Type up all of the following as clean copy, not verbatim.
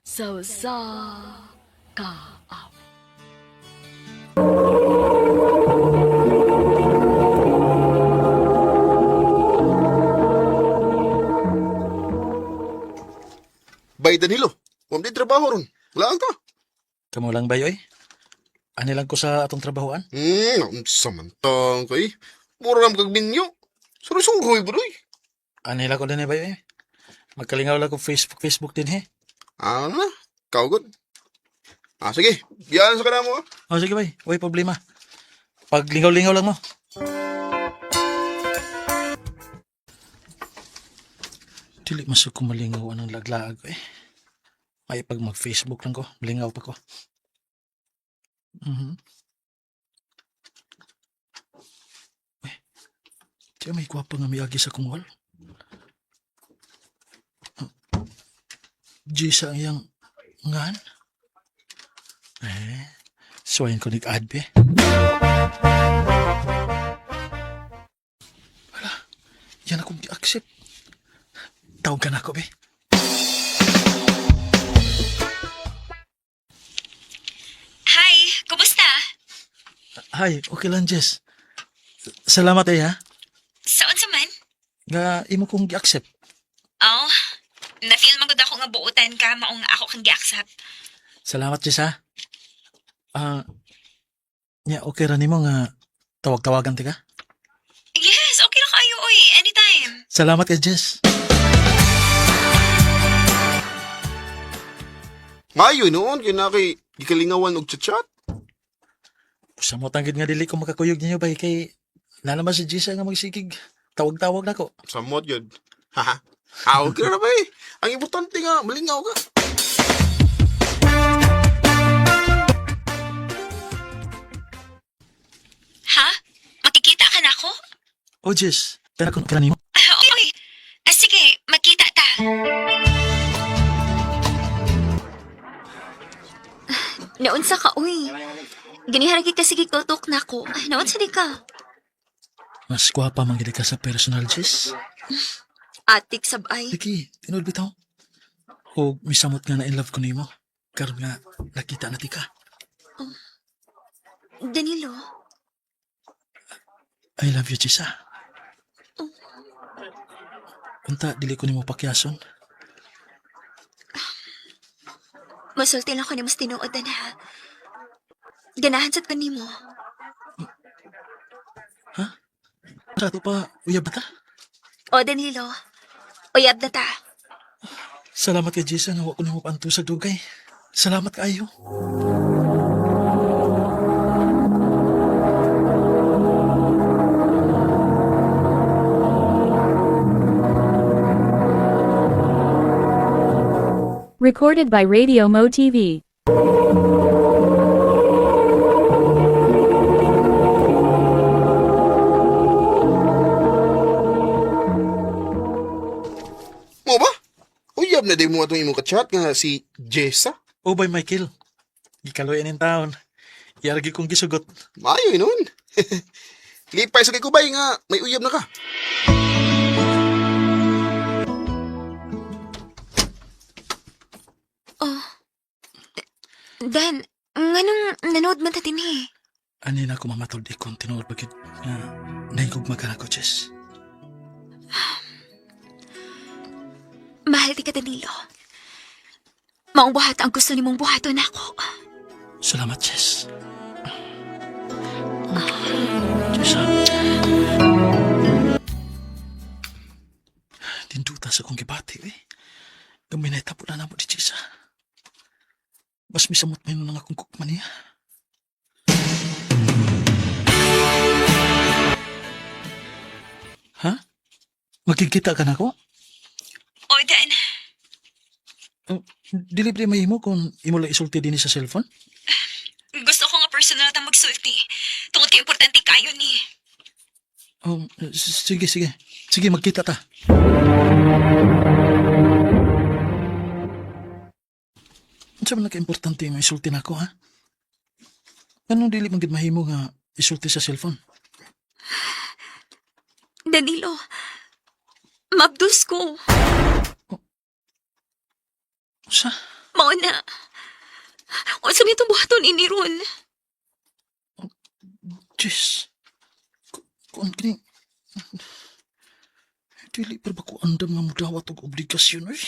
Sausa ka. Bay Danilo, huwag di trabaho ron. Wala ka. Kamu lang ba yoy? Ani lang ko sa atong trabahoan? Ang samantang kay. Mura lang kag minyo. Surusuroy bro. Ani lang ko din ba yoy? Magkalingaw lang ko Facebook din he. Na, kaugod. Sige, biyaan sa kanamo. O sige bay, way problema. Pag lingaw-lingaw lang mo. Dili masuk ko malingaw anong laglaag eh. Ay pag mag-Facebook lang ko, malingaw pa ko. Eh, diya may gwapa nga may agi sa kong wall. Gisa ang iyang ngan. Suwayin ko nag-add be. Wala, yan akong i-accept. Tawag ka na ako be. Hi, kumusta? Hi, okay lang Jess. Salamat ha. Saan sa man? Nga imo kong i-accept. Oh, na-feel magod ako nga buutan ka maong ako kang giaksap. Salamat Jess ha. Okay ra nimo nga tawag-tawagan ti ka. Yes, okay na kayo, oy. Anytime. Salamat ka Jess. Mayo noon, kinaki gikalingawan og chat. Sa mo tanggid nga dili ko makakuyog ninyo bay kay nalaman si Jessa nga magsikig. Tawag-tawag na ko. Samot yun. Haha. Okay na ba eh. Ang importante nga, malingaw ka. Ha? Makikita ka na ako? Oh Jess, pera ko nimo. Oy, sige, magkita ta. Naunsa ka, uy. Ganiharagit ka sige tutok na ko. Naunsa di ka? Mas gwapa man gid ka sa personal Jess. Atik sabay. Liki, tinud bitaw. O misamot nga na in love ko nimo. Karon nga nakita na ti ka. Danilo, I love you Jessa. Unta dili ko nimo pakyason. masulti lang ko ni mas tinuodan ha. Ganahan sa kanimo. Sa to pa uyab ta. O Danilo, uyab na ta. Salamat kay Jessa nga wa ko nimo panto sa dugay. Salamat kaayo. Recorded by Radio Mo TV. Mo ba? Uyab na din mo atong imong ka-chat nga si Jessa. O bay Michael. Gikaloyan in taon. Yargi kong gisugot. Mayo noon. Lipay sa kay kubay nga, may uyab na ka. Oh. Dan, nganong nanood man ta dinhi? Ani na ako mamatod ikon tinuod bagid nga nahigugma ka na ko Jess. Mahal ti ka Danilo. Maong buhat ang gusto nimong buhaton ako. Salamat Jess. Jessa. Dinduta sa kong gibati eh. Gamay na itapo na namo di Jessa. Mas misamot mo yun ng akong kukman niya. Ha? Magkikita ka na ko? O Dan, Dili ba may imo kung imo lang isulti din sa cellphone? gusto ko nga personal ta magsulti. Tungod kay importante kayo ni. Sige. Sige, magkita ta. Ano ba naka-importante yung isulti na ako, ha? Anong dili man gid mahimo nga isulti sa cellphone? Danilo, mabdus ko. Sa? Mao na. Unsa may itong buhaton ini ron? Jis. Kuan kini. Dili pa ba ko andam nga mudawat og obligasyon ay?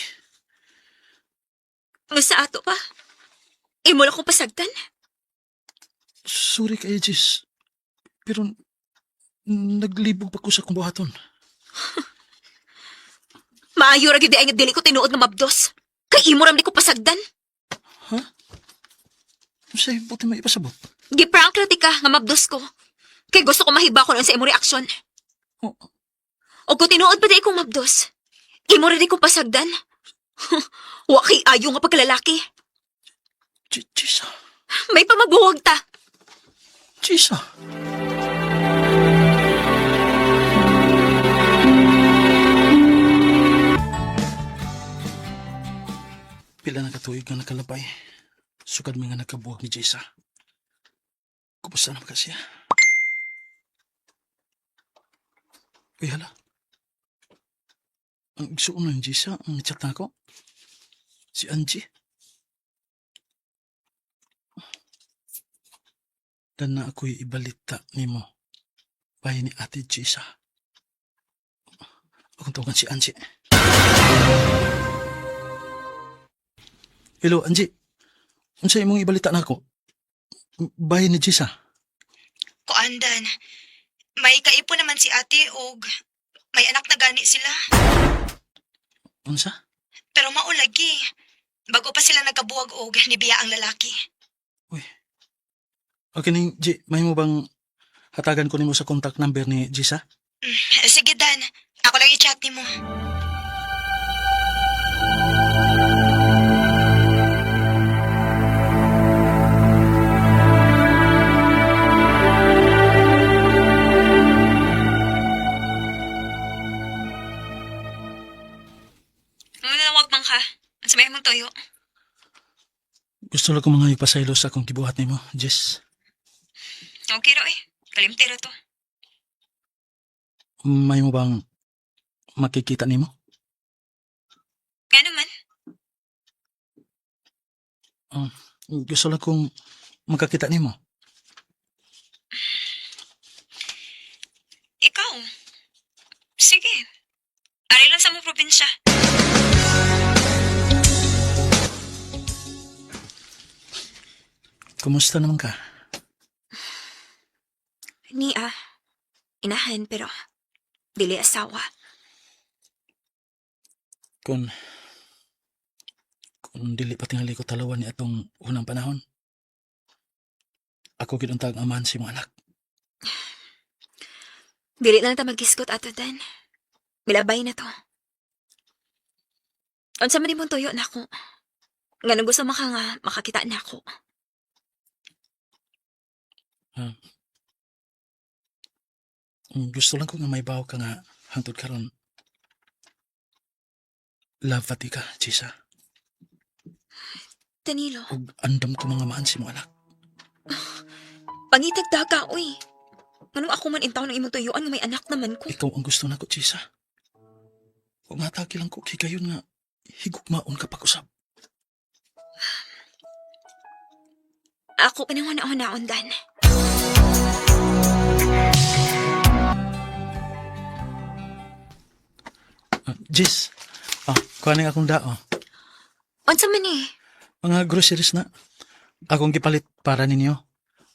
Nga sa ato pa? Imo lang kong pasagdan? Sorry kayo, Jis. Pero naglibog pa ko sa kong buhaton. Maayo ra gyud ay nga dili ko tinuod nga mabdos. Kay imo ram di ko pasagdan. Ha? Say, buti may ipasabot. Giprank ra ti ka nga mabdos ko. Kay gusto ko mahiba ko sa imo reaksyon. Oh, O kung tinuod pa di kong mabdos, imo ra di ko pasagdan. Wa kay ayo nga pagkalalaki. Jisa. May pamabuwag ta. Jisa. Pila na katuig nga nakalabay. Sukad mga nakabuwag ni Jisa. Kumusta naman kasi? Uy, hala. Ang igsuon ng Jisa, ang chat na ako. Si Angie. Dan na ako'y ibalita ni mo. Bahay ni Ate Jisa. Akong tawagan si Angie. Hello, Angie. Unsay imong ibalita na ako? Bahay ni Jisa. Kuandan, may kaipo naman si ate og may anak na gani sila. Unsa? Pero maulagi, bago pa sila nagkabuwag og nibiya ang lalaki. Uy. Okay ning G, may mo bang hatagan ko nimo sa contact number ni Jisa? Sige Dan, ako lang i-chat ni mo. Wag man ka. Ang sabihin mong toyo. Gusto lang ko mga ipasaylo sa akong gibuhat nimo, Jess. Okay ro eh. Kalimti ra to. May mo bang makikita nimo? Nga naman. Gusto lang kong makakita nimo. Ikaw. Sige. Ari lang sa mong probinsya. Kumusta naman ka? Inahan pero dili asawa. Kung dili pa tingali ko talawan ni atong unang panahon, ako ginuntag amahan si mga anak. Dili lang ta magiskot ato Dan. Milabay na to. Unsa man imong tuyo na ako. Nga gusto maka nga makakita na ako. Gusto lang ko nga may bawo ka nga hangtod karon. Love pati ka, Jisa. Danilo, Ug andam ko mga maan si mga anak. pangitag daga, uy. Anong ako man intaw ng imong tuyuan nga may anak naman ko. Ikaw ang gusto nako, Jisa. Kung atake lang ko kigayon nga higugmaon ka pag-usap. Ako panahon-naon, Dan. Jis, kuhaning akong dao. Unsa man eh? Mga groceries na. Akong gipalit para ninyo.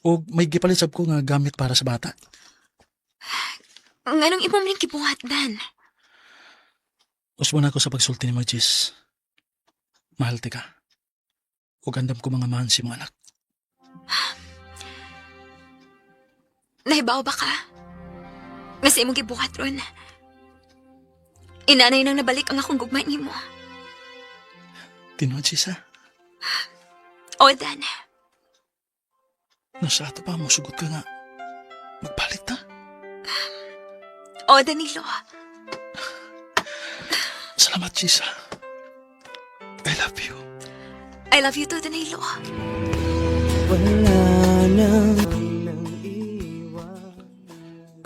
O may gipalit sab ko nga gamit para sa bata. Nganong imong ning gibuhat, Dan? Usbo na ako sa pagsulti ni mo, Jis. Mahal ti ka. O gandam ko mga mahan si mga anak. Nahibaw ba ka? Nga sa imong gibuhat ron. Inanay nang nabalik ang akong gugma nimo. Tinood, Jis, ha? O, Dan. Nasa ato pa mo, sugot ka nga. Magpalit na. O, Danilo. Salamat, Jis, ha? I love you. I love you too, Danilo.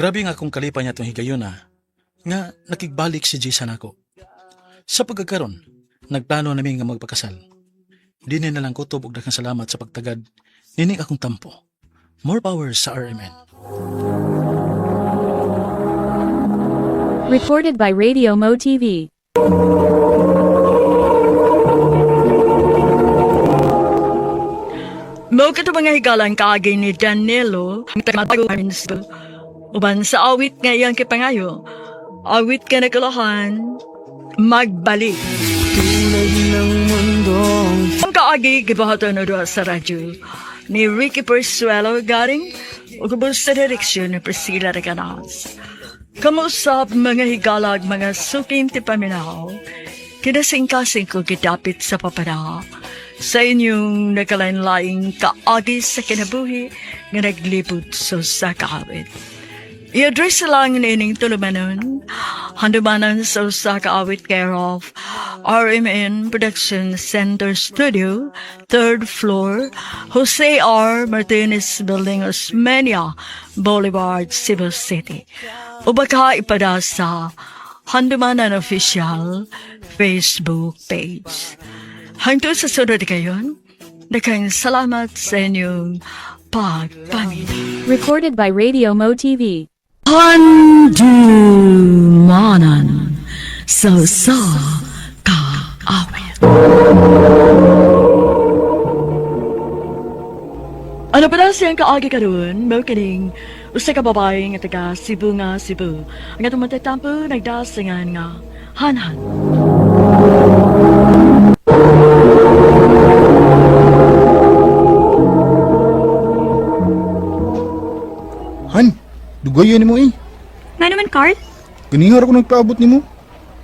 Grabe nga kung kalipa niya itong higayon, ha? Nga nakigbalik si Jis nako. Sa pagkakaroon, nagplano namin nga magpakasal. Dini na lang ko tubog na kang salamat sa pagtagad. Nini akong tampo. More power sa RMN. Recorded by Radio Mo TV. Mo ka mga higalang kaagay ni Danilo, uban sa awit ngayon kay Pangayo, awit ka na kalahan, magbalik. Ang kaagay kibahatan na doon sa radyo, ni Ricky Persuelo garing, o kubos sa direksyon ni Priscilla Reganas. Kamusap mga higalag mga suking tipaminaw, kinasing-kasing ko kitapit sa papanaw, sa inyong nakalain-laing kaagi sa kinabuhi nga naglipod sa kaawit. I-address lang nining tulumanon, handumanan sa kaawit care of RMN Production Center Studio, 3rd floor, Jose R. Martinez Building, Osmeña Boulevard, Cebu City. O baka ipada sa Handumanan Official Facebook page. Hangtod sa sunod kayon, nakang salamat sa inyong pagpamili. Recorded by Radio Mo TV. Handumanan sa kaawit. Ano pala siyang kaagi ka doon? Mau kining usa ka babae nga taga Cebu nga Cebu. Ang atong matatampo nagdasingan nga hanhan. Han, dugayan ni mo eh. Nga naman, Carl? Ganihar ako nagpaabot ni mo.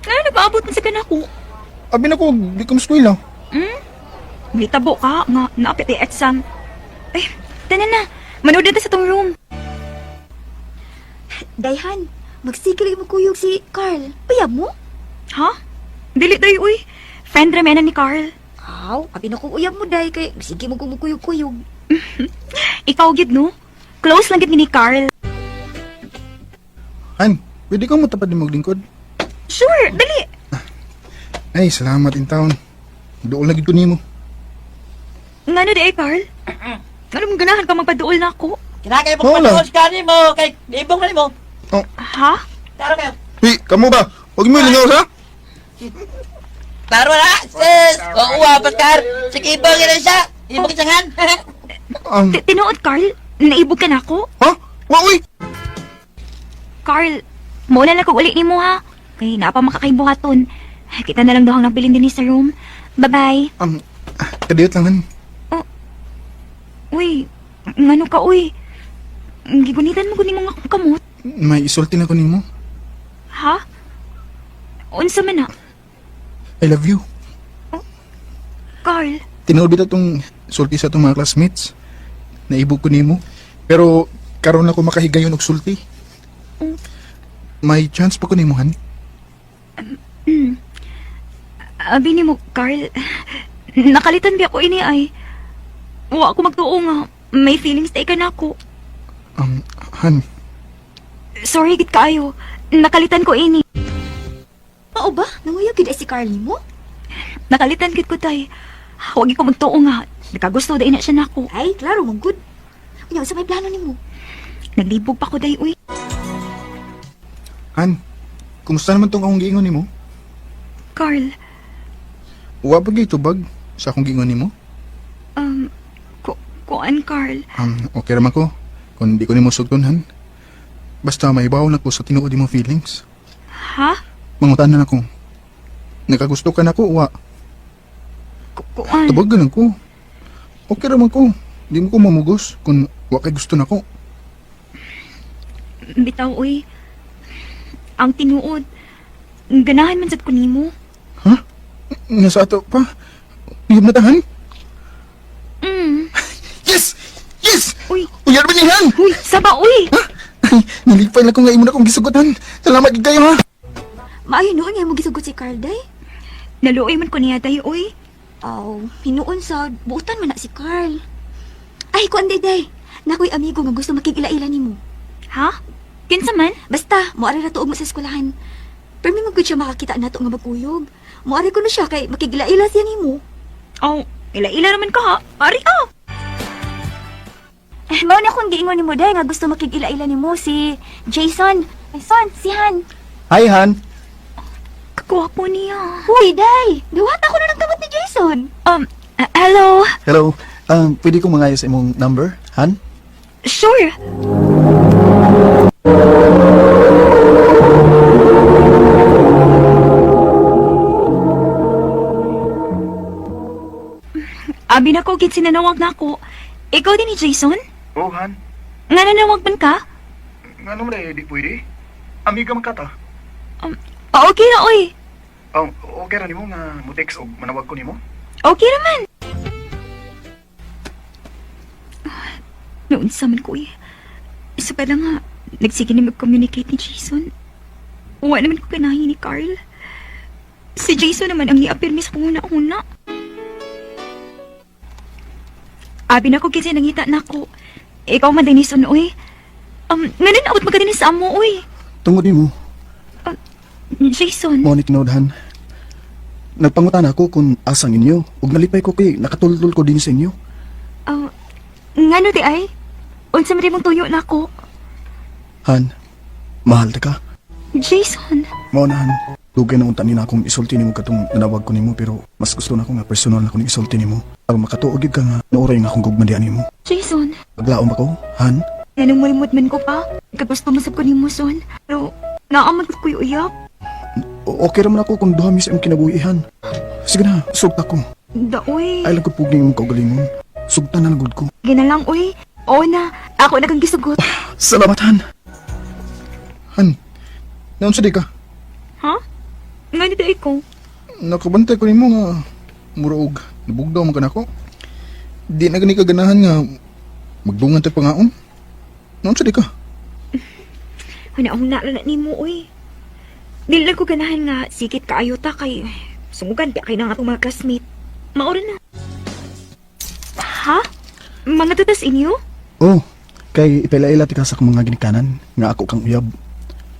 Nga nagpaabot na sa kanako. Abi na ko, di ka maskwila. May tabo ka nga naapit yung exam. Eh, tanan na. Manood na sa tong room. Dayhan, magsikili mo kuyog si Carl. Payab mo? Ha? Dili tayo, uy. Friend ramena ni Carl. Aw, abi na kong uyab mo, day. Kay sige mo kumukuyog-kuyog. Ikaw, gid, no? Close lang gid ni Carl. Han, pwede ka mo tapad ni maglingkod? Sure, dali. Ay, salamat in town. Doon lagi ko ni mo. Nga na di, Carl? Ano mong ganahan ka magpaduol na ako? Kinakay mo Wala. pa ka ni mo, kay libong ka ni mo. Ha? Taro kayo. Hey, kamu ba? Huwag mo ilingaw sa? Taro na, sis. Uwapat ka. Sige, ibong yun siya. Ibong isangan. Tinuod, Carl. Naibog ka na ako? Ha? Wa, uy! Carl, muna lang kung uli ni mo, ha? Kay napa makakaibuhaton. Kita na lang dohang nagbilin din sa room. Bye-bye. Kadiyot lang, Han. Uy, ngano ka, uy? Gigunitan mo kunin mga kamot. May isulti na ko ni mo. Ha? Unsa man na? I love you. Carl, Tinuod bitaw tong sulti sa itong mga classmates. Naibog ko ni mo. Pero karon ako makahigayon og sulti. May chance pa ko ni mo, Han. abi ni mo, Carl. Nakalitan ba ako ini ay? Wa ako magtuo nga. May feelings tayo ka na ako. Han, Sorry, git kayo. Nakalitan ko ini. Mao ba? Nanguyab gid ay si Carl ni mo? Nakalitan git ko tay. Huwag ko magtuo nga. Nakagusto dahil na siya na ako. Ay, klaro, mong good. Kunya, sa may plano ni mo? Naglibog pa ko day, uy. Han, kumusta naman tong akong giingon ni mo? Carl, Wa ba tubag sa akong giingon ni mo? kuan, Carl. Okay raman ko. Kung di ko ni mo sugton, Han. Basta maibaw na ko sa tinuod mo feelings. Ha? Mangutanan ako. Nakagusto ka na ko, wa. Kuan. Tabagan ako. Okay raman ko. Di mo ko mamugos kung wa kay gusto na ko. Bitaw, uy. Ang tinuod. Ganahan man sad ko nimo. Ha? Nga sa ato pa? Uyab na tahan? Yes! Yes! Uy. Uyab ba ni Han? Uy, saba, uy. Ay, nilipay na ko nga imo na kong gisugotan. Salamat gid kayo, ha? Maayo no, nga mo gisugot si Carl, day. Naluoy man ko niya tayo, uy. Aw, hinuon sa buutan man na si Carl. Ay, kuan day. Nakoy amigo nga gusto makigila-ila nimo. Ha? Kinsa man? Basta, moari na tuog mo sa eskwelahan. Pero may magod siya makakita na to nga magkuyog. Moari ko na siya kay makigila-ila siya nimo. Oh, Ila-ila naman ka ha. Ari ka. Mao na akong giingon ni mo, day, nga gusto makig-ila-ila ni mo si Jason. Ay, son, si Han. Hi, Han. Kagwapo niya. Uy, day, duwat ako na ng kamot ni Jason. Hello. Hello. Pwede kong mangayos sa imong number, Han? Sure. Abi na ko, sinanawag na ako. Ikaw din ni Jason? Oh, Han. Nga nanawag man ka? Nga naman di pwede. Amiga man kata. Okay na, oy. Okay ra nimo nga mo text og manawag ko nimo. Okay naman. Noon sa man ko eh. Isa pa lang nga, nagsige na mag-communicate ni Jason. Uwa naman ko kanahin ni Carl. Si Jason naman ang i-apirmi sa una-una. Abi na ko kasi nangita na ako. Ikaw man din ison, oy. Ngayon naabot magkadinis sa amo, oy. Tungod nimo, Jason. mo ni tinod, Han. Nagpangutan ako kung asang inyo ug nalipay ko kay nakatultol ko din sa inyo. Ngano di ay? Unsa man mong tuyo na ako? Han, mahal ta ka. Jason. Mao na, Han. Dugay na unta nina akong isulti nimo katong nanawag ko nimo pero mas gusto na ko nga personal na ko isulti nimo. Aron makatuog gid ka nga nauray nga akong gugmandian nimo. Jason. Paglaom ako, Han. Ganong malimot man ko pa. Kagusto masab ko ni mo, son. Pero, naaman ko kuy uyak. Okay raman ako kung duha mi sa imong kinabuhi, Han. Sige na, sugta ko. Daoy. Ay lang ko pugning imong kaugalingon. Sugta na nagud ko. Ginalang, uy. Oo na. Ako na kang gisugot. Salamat, Han. Han, naunsa di ka? Ha? Nga nito ko. Nakabantay ko nimo nga muraog nabugdaw man kanako. Di na gani kaganahan nga magdungan tay pangaon. Naunsa di ka? Hana akong naalala ni mo, uy. Dili lang ko ganahan nga sikit kaayo ta kay sungugan kaya kay na nga itong mga classmate. Maura na. Ha? Mga tatas inyo? Oh, kay ipaila-ila ti ka sa akong mga ginikanan nga ako kang uyab.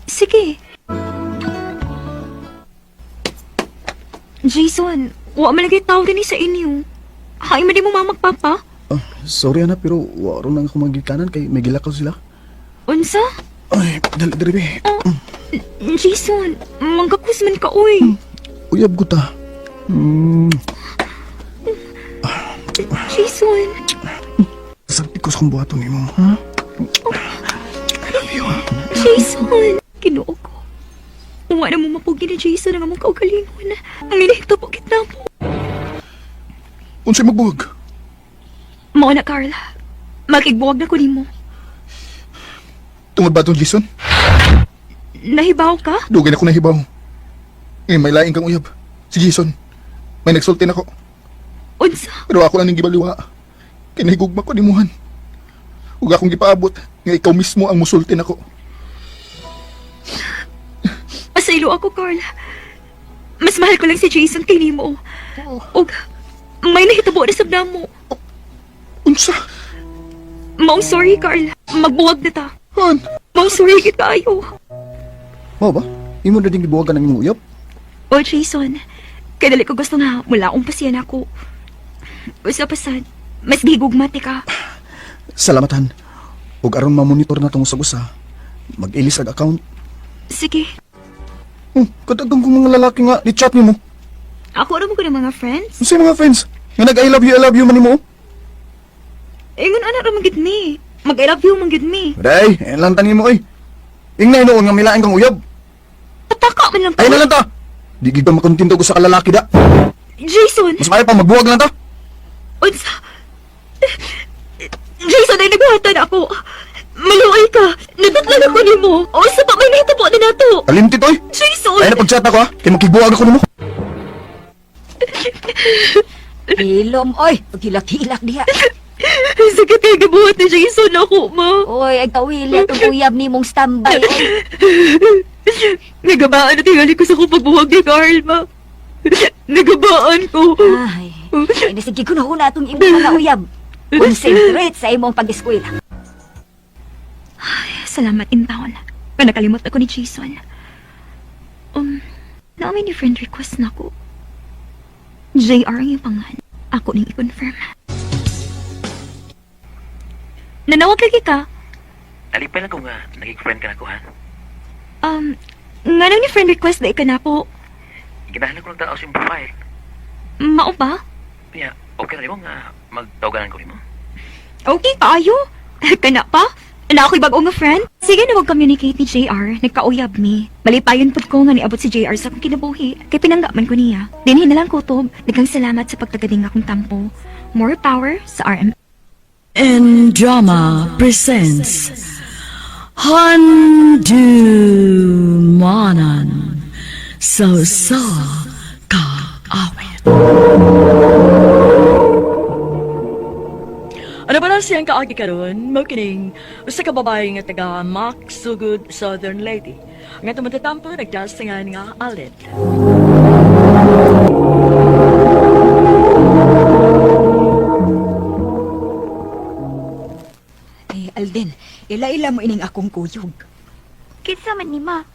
Sige. Jason, wa malagay tao din sa inyo. Hay man di mo mamagpapa? Sorry ana pero waro nang ako mga ginikanan kay may gilakaw sila. Unsa? Ay, dali dali be. Jason, manggakus man ka, uy. Uyab ko ta. Jason. Sakit ko sa kong buhaton nimo, ha? Jason. Kinuo ko. Uwa na mo mapugi ni Jason ang among kaugalingon. Ang inihito po kita mo. Unsay magbuwag? Mao na, Carla. Makigbuwag na ko nimo. Tungod ba itong Jason? Nahibaw ka? Dugay na ako nahibaw. May laing kang uyab. Si Jason. May nagsulti na ko. Unsa? Pero ako lang ning gibaliwa. Kinahigugma ko ni Muhan. Huwag akong gipaabot nga ikaw mismo ang musulti na ko. Asaylo ako, Carla. Mas mahal ko lang si Jason kay nimo. Og may nahitabo na sabda mo. Unsa? Maong sorry, Carla. Magbuwag na ta. Han? Maong sorry kita ayo. Mao ba? Imo na ding gibuwagan ang imong uyab? O, Jason. Kaya dali ko gusto nga mula akong pasyan ako. Usa-pasad. Mas gigugmati ka. Salamat, Han. Ug aron ma-monitor na tong usa-usa, mag-ilis ag account. Sige. Kadagang kong mga lalaki nga ni-chat nimo. Ako rin mo ko ng mga friends. Unsay mga friends? Nga nag I love you man nimo? Ingon anak ra magid me. Mag I love you magid me. Day, lang tani mo oy. Ingna noon nga milaing kang uyab. Pataka man lang Ay na lang ta. Di gid ka makontinto ko sa kalalaki da. Jason! Mas maayo pa magbuwag lang ta. Unsa? Jason, ay nagbuhatan ako. Maluoy ka. Nadatlan ako ni mo. O sa pa may nahitabo na nato. Kalimtit oy. Jason! Ay na pag-chat ako ha. Kay makigbuwag ako nimo. Ilom, oy, pagkilak-hilak diha. Sakit kay gibuhat ni Jason ako, ma. Oy, ay kawili itong uyab ni mong standby, oy. Nagabaan na tingali ko sa kong pagbuwag ni Carl, ma. Nagabaan ko. Ay, sige ko na huna itong imong mga uyab. Concentrate sa imong pag-eskwela. Salamat in taon. Kung nakalimot ako ni Jason. Namin ni friend request na ko. JR ang yung pangan. ako ning i-confirm. Nanawag lagi ka? Alipay lang ko nga, naging-friend ka na ko, ha? Nga nang ni friend request na ka na po. Ginahan ko ng tao sa iyong profile. Mao ba? Kaya, okay na rin mo nga magtawaganan ko rin mo. Okay, kaayo. Kana pa? Na ako'y bagong nga friend? Sige na mag-communicate ni JR. Nagkauyab mi. Malipayon pod ko nga niabot si JR sa akong kinabuhi. Kay pinanggaman ko niya. Dinhin na lang kutob. Daghang salamat sa pagtagading akong tampo. More power sa RM. And Drama presents Handumanan So Ka Awit. Ano ba na siyang kaagi karon? Makining usa ka babae nga taga Max Sugod Southern Lady. Nga tumatatampo nagdasingan nga Aled. Ay, Alden, ila-ila mo ining akong kuyog. Kinsa man ni ma?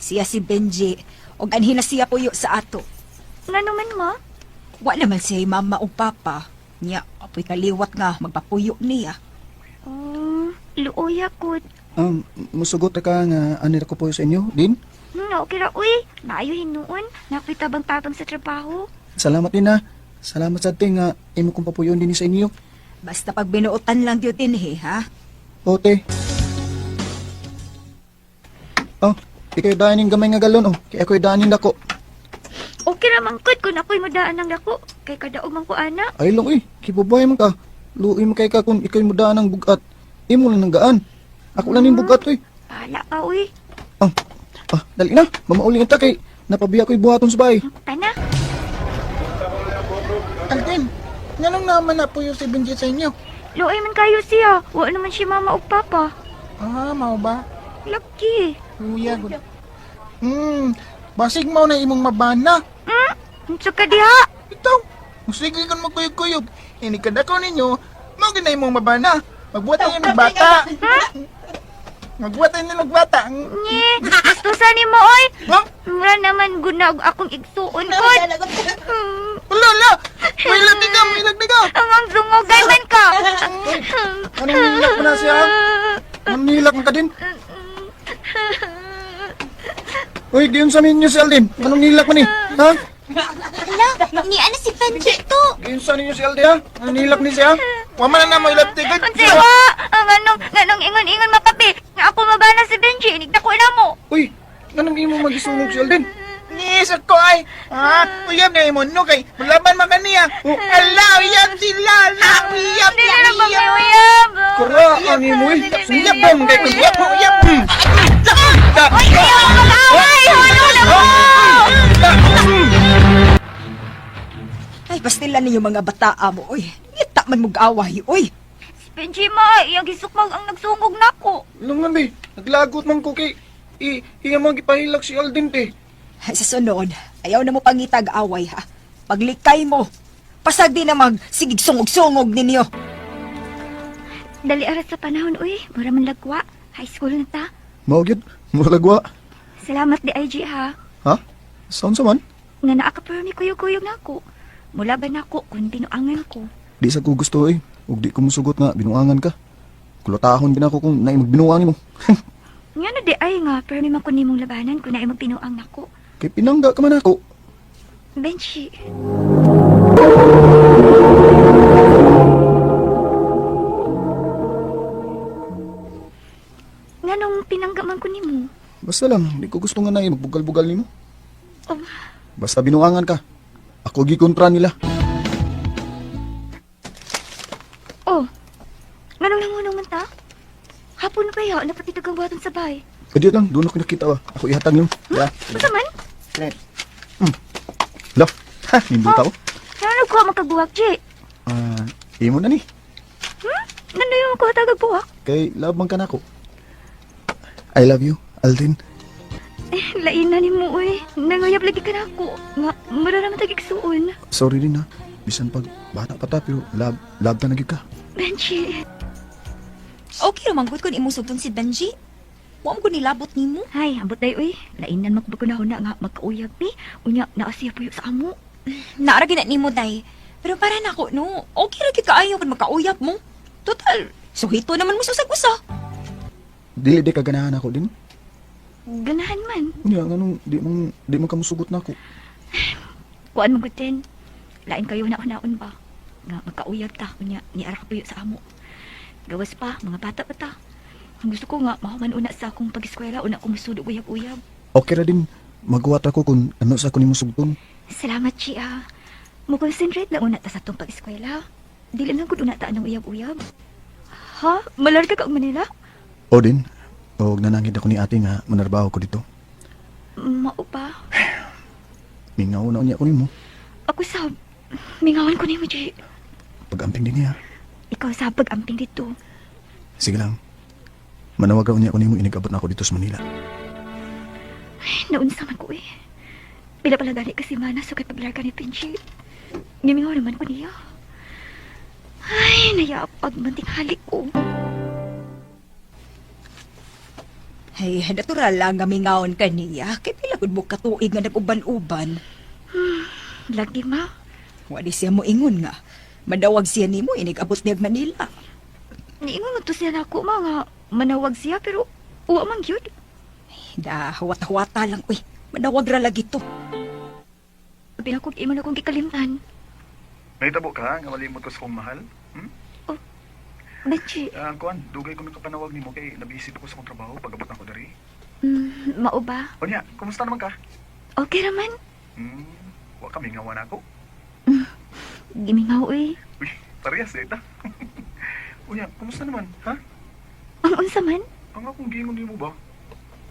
Siya si Benji, og anhin na siya puyo sa ato. Nga naman ma? Wa naman siya mama o papa. Nya, apoy kaliwat nga magpapuyo niya. Luoy ako. Musugot ka nga anir ko po sa inyo, din? Okay ra, uy. Maayo hinuon. Nakoy tabang-tabang sa trabaho. Salamat din ha. Salamat sa ating nga imo kong papuyon din sa inyo. Basta pag binuotan lang yun din, ha? Ote. Oh, ikaw daanin gamay nga galon, oh. Kaya ako'y daanin dako. Okay ra mangkot kung ako'y madaan ng dako. Kay kadaog man ko ana. Ay lang, kibubay man ka. Luoy mo kay ka kung ikaw mo daan ng bugat. Imo lang ng gaan. Ako lang yung bugat, Bahala ka, uy. Dali na. Mamauling ta kay napabiya ko'y buhaton sa bahay. Tana. Alden, nanong naman na po yung si Benji sa inyo? Luoy man kayo siya. Wa naman si mama o papa. Mao ba? Lucky. Kuya, good. Basig mo na imong mabana. Unsa ka diha? Ito, sige kung magkuyog-kuyog. Inikada ko ninyo, mo na imong mabana. Magbuhat tayo ng bata. Magbuhat tayo ng bata. Nye, gusto sa ni mo, oy. Mura naman gunag akong igsuon ko. Wala. May lagdi ka. Amang sungugan man ka. Anong nilak mo na siya? Anong nilak mo ka din? Uy, diyon sa ninyo si Alden. Anong nilak mo ni? Ha? Ni ano si Benji to? Diyon sa ninyo si Alden, ha? Anong nilak ni siya? Wama na mo ilapti ka. Unsa nganong ingon makapi. Nga ako mabana si Benji, nigdako na mo. Uy, anong imo magisunog si Alden? Nisag ko ay, uyab na imo no kay malaban man kaniya. Ala, uyab sila, uyab. Dili na ba may uyab? Kura, ang imo eh. Uyab ba mo kay uyab. Ay, ayaw mo mag-away! Ano na mo? Ay, pastilan ninyo mga bataa mo, oy. Ngita man mag-away, oy. Si Benji ma, iyang gisukmag ang nagsungog nako. Lungan be, naglagot man ko kay iya magipahilak si Alden te. Ay, sa sunod, ayaw na mo pangitag away, ha? Paglikay mo, pasag di na sigig sungog-sungog ninyo. Dali aras sa panahon, uy. Mura man lagwa. High school na ta. Mao gyud, mulagwa. Salamat di IG ha. Ha? Saan sa man? Nga naakaparo ni kuyog-kuyog na ako. Mula ba na ako kung tinuangan ko? Di sa ko gusto eh. Ug di ko musugot nga binuangan ka. Kulotahon din ako kung naay magbinuang mo. Nga na di ay nga, pero may makunin mong labanan kung naay magpinuang ako. Kay pinangga ka man ako. Benji. Nga nung pinanggaman ko ni mo. Basta lang, di ko gusto nga naay magbugal-bugal nimo. Oh, Basta binuangan ka. Ako gikontra nila. oh. Nga nung namunong man ta? Hapon na kaya, napatitag ang buhatan sa bahay. Pwede lang, doon ako nakita ba. Ako ihatag niyo. Ya. Basta man? Lo, ha, nimbuta ko. Nga nagkuha magkabuwak, Jay. Imo na ni. Nano yung ko tagagbuwak? Kay labang ka na ako. I love you, Alden. Lain na ni mo, uy. Nangayap lagi ka na ako. Nga, mararaman tagigsuon. Sorry din ha. Bisan pag bata pa ta, pero love ta nagig ka. Benji. Okay naman gud kun imong sugton si Benji. Wa mo ko nilabot nimo. Hay, ambot day, uy. Lainan magbagunahon na nga magkauyag ni. Unya, naasiya po sa amo. Naara gina nimo day. Pero para na ako, no? Okay ra gyud kaayo kung makauyab mo. Total, suhito naman mo sa usag-usa. Dili di ka ganahan ako din. Ganahan man. Unya, ganun, di mo kamusugot na ako. Kuan mo gutin. Lain kayo na unaon ba? Nga magkauyab ta, kunya, ni ara kapuyo sa amo. Gawas pa, mga bata pa ta. Ang gusto ko nga, mahuman una sa akong pag-eskwela, una akong musudog uyab-uyab. Okay ra din, maghuwat ako kung ano sa ako ni musugton. Salamat, Chia. Mo-concentrate na una ta sa atong pag-eskwela. Dili lang gud una ta anong uyab-uyab. Ha? Malarga ka og Manila? O din, o nanangid ako ni ate nga manarbaho ko dito. Mao ba? Mingaw na unya ko nimo. Ako sab. Mingawan ko nimo, Chi. Pag-amping din niya. Ikaw sa pag-amping dito. Sige lang. Manawag unya ko nimo inigabot na ako dito sa Manila. Naunsa man ko eh. Pila pala gani kasi mana sa kay paglarga ni Pinchi. Gimingaw naman ko niya. Ay, nayapag manting halik ko. Hey, natural lang nga mingaon ka niya. Kay pila gud mo katuig nga nag-uban-uban. Lagi ma. Wali siya mo ingon nga. Madawag siya nimo inigabot niya Manila. Niingon mo to siya na ako mga manawag siya pero uwa man gyud. Da, hawat-hawata lang. Uy, madawag ra lagi to. Pinakog iman akong gikalimtan. Nahitabo ka nga malimot ko sa kong mahal? Benji, Kuan, dugay ko nakapanawag nimo kay nabisip ako sa kong trabaho pag-abot na ko dari. mao ba? O niya, kumusta naman ka? Okay raman. Wa ka mingawan ako. Gimingaw eh. Uy, parehas ta. O niya, kumusta naman, ha? Ang unsa man? Ang akong gingon nimo ba?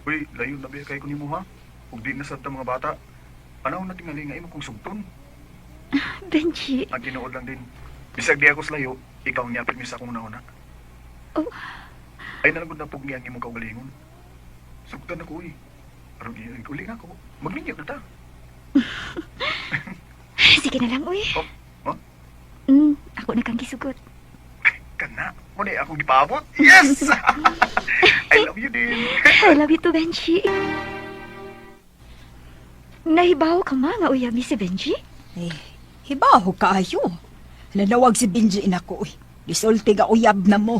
Uy, layo na biya kay ko nimo ha. Ug di na sad ta mga bata. Panahon na tingali nga imo kong sugton. Benji. Ang tinuod lang din. Bisag di ako sa layo, ikaw niya mi sa akong una-una. Oh. Ay nalagod na pug niya ang imong kaugalingon. Sugtan ako eh. Aron uli nga ako. Magminyo na ta. Sige na lang, uy. Oh? Ako na kang gisugot. Kana, mo na akong gipabot. Yes! I love you din. I love you too, Benji. Nahibaw ka ma nga uyami si Benji? Eh, hibaho kaayo. Nanawag si Benji inako. Disulti ga uyab na mo.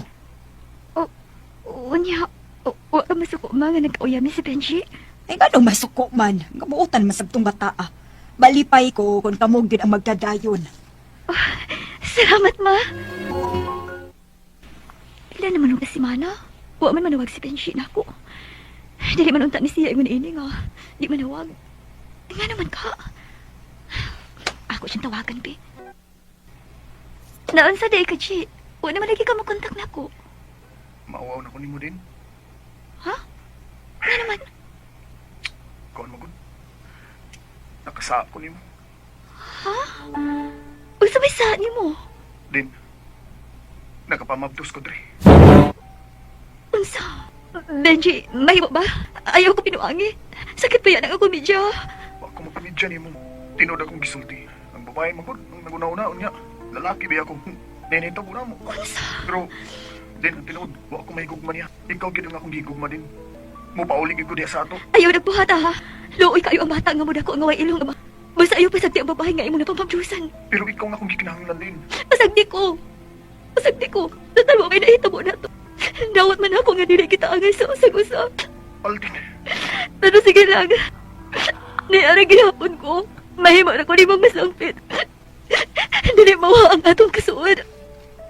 Unya, wa ka masuko ma nga nag-uyami si Benji? Ay ganong masuko man. Gabuutan masabtong bata ah. Balipay ko kung kamog din ang magdadayon. Salamat, ma. Pila naman ang kasimana. Wa man manawag si Benji na ako. Dili man unta ni siya ingon ini nga. Di manawag. Nga naman ka. Ako siyang tawagan, be. Naan sa day ka, Chi. Wa naman lagi ka makontak na ako. Mauwaw na ko nimo din. Ha? Nga naman. Kuan mo gud. Nakasaak ko nimo. Ha? Usabay sa ni mo. Din. Nakapamabdos ko dre. Unsa? Benji, mahimo ba? Ayaw ko pinuangi. Sakit pa yan ang ako, medyo. Wa ko magpamidya nimo. Tinuod akong gisulti. Ang babae man gud, ang naguna-una unya. Lalaki ba ako? Nenito ko na mo. Pero din tinuod, wa ko mahigugma niya. Ikaw gid ang akong gigugma din. Mo paulig gid ko diha sa ato. Ayaw nagbuhat ha. Luoy kayo ang bata nga mo dako ang way ilong ama. Basta ayaw pasagdi ang babae nga imo na pampabdusan. Pero ikaw nga akong gikinahanglan din. Pasagdi ko. Pasagdi ko. Total mo may nahitabo na to. Dawat man ako nga dili kita angay sa usag-usap. Aldin. Pero sige lang. Niara gihapon ko. Mahimo na ko limang masangpit. Dili mawa ang atong kasuod.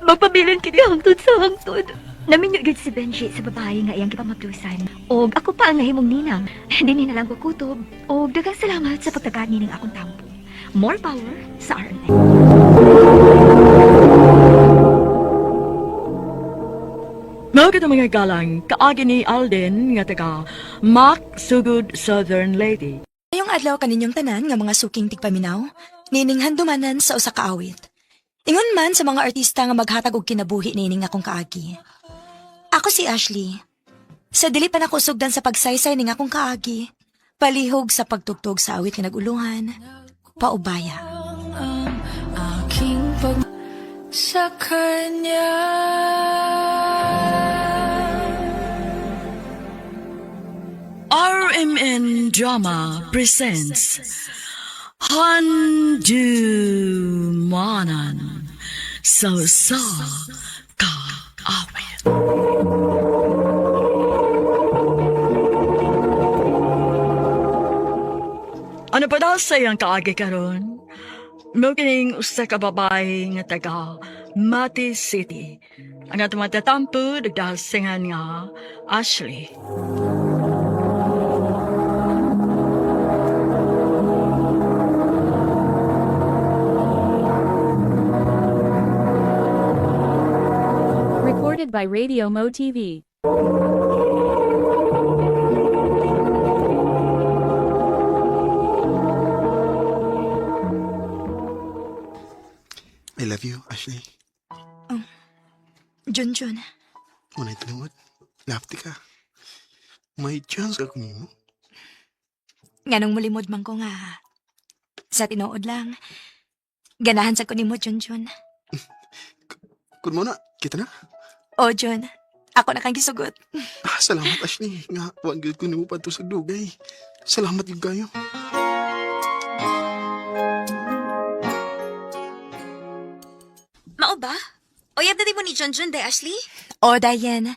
Magpabilin kini hangtod sa hangtod. Naminyo gid si Benji sa babae nga iyang gipamabdusan. Og ako pa ang nahimong ninang. Dinhi na lang ko kutob. Og daghang salamat sa pagtagani ning akong tampo. More power sa RNN. Mga kita mga galang, kaagi ni Alden nga taga Mac Sugod Southern Lady. Ngayong adlaw kaninyong tanan nga mga suking tigpaminaw, nining handumanan sa usa ka awit. Ingon man sa mga artista nga maghatag og kinabuhi nining akong kaagi. Ako si Ashley. Sa dili pa nakusugdan sa pagsaysay ning akong kaagi, palihog sa pagtugtog sa awit nga naguluhan, paubaya. Aking pag sa kanya. RMN Drama presents Handumanan sa kaawit. Ano pa daw sayang kaagi karon? Mukining usa ka babae nga taga Mati City. Ang atong matatampo nagdasingan nga Ashley. Recorded by Radio Mo TV. I love you, Ashley. Junjun, Muna'y tinuod. Lafty ka. May chance ka kung mo. nganong mulimod man ko nga. Sa tinuod lang. Ganahan sa kunimo, Junjun. Kung mo na, kita na. O, Jun, ako na kang gisugot. Salamat, Ashley. Nga, wag gyud ko nimo pa to sa dugay. Salamat yung kayo. Mao ba? Oyab na di mo ni Junjun, day Ashley? O, Diane.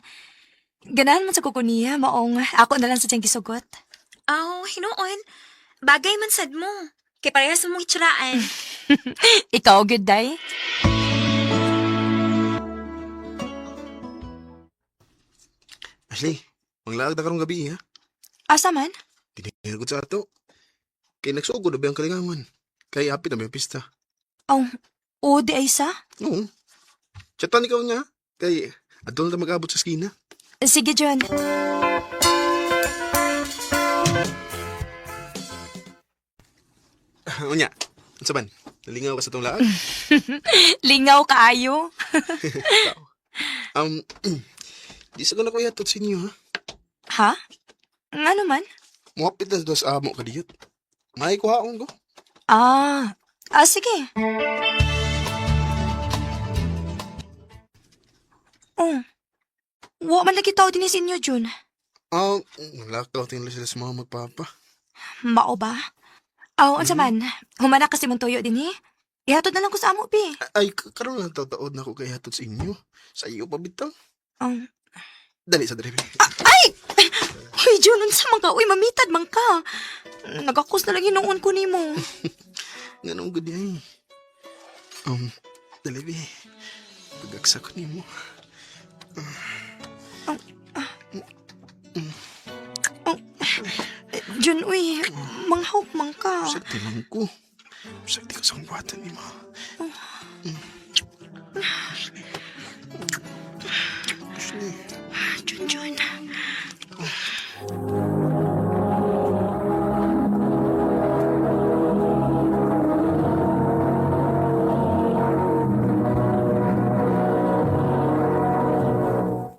Ganahan man sa kukuniya, maong ako na lang sa tiyang gisugot. Aw, hinuon. Bagay man sad mo. Kay parehas mong itsuraan. Ikaw, good day. Ashley, manglaag na karong gabi, ha? Asa man? Tinigil ko sa ato. Kay nagsugod na ba ang kalingawan? Kay apit na ba yung pista? Oh, o, di ay sa? Oo. Chatan ikaw niya. Kay adol na mag-abot sa skina. Sige, Jun. Unya, ang saban. Nalingaw ka sa tong laag. Lingaw kaayo. um, di sa ko na ko yatot sa inyo, ha? Ha? Nga naman? Muapit na dos amo ka diyot. May kuhaon ko. Sige. Oh. Wa man lagi tao din sa inyo, Jun. Nalakaw tingnan sila sa mga magpapa. Mao ba? Unsa man. Humana kasi mong tuyo din eh. Ihatod na lang ko sa amo, pi. Ay, karoon lang taod na ako kay yatot sa inyo. Sa iyo pa bitaw. Dali sa drive. Ay! Uy, Jun, unsa man ka? Uy, mamitad man ka. Nagakos na lang hinuon ko nimo. Ganun good ay. Dali, be. Pagaksa ko nimo. Jun, uy, manghawk man ka. Sakti lang ko. Sakti ka sa kumbatan ni ma. Ashley. Jun.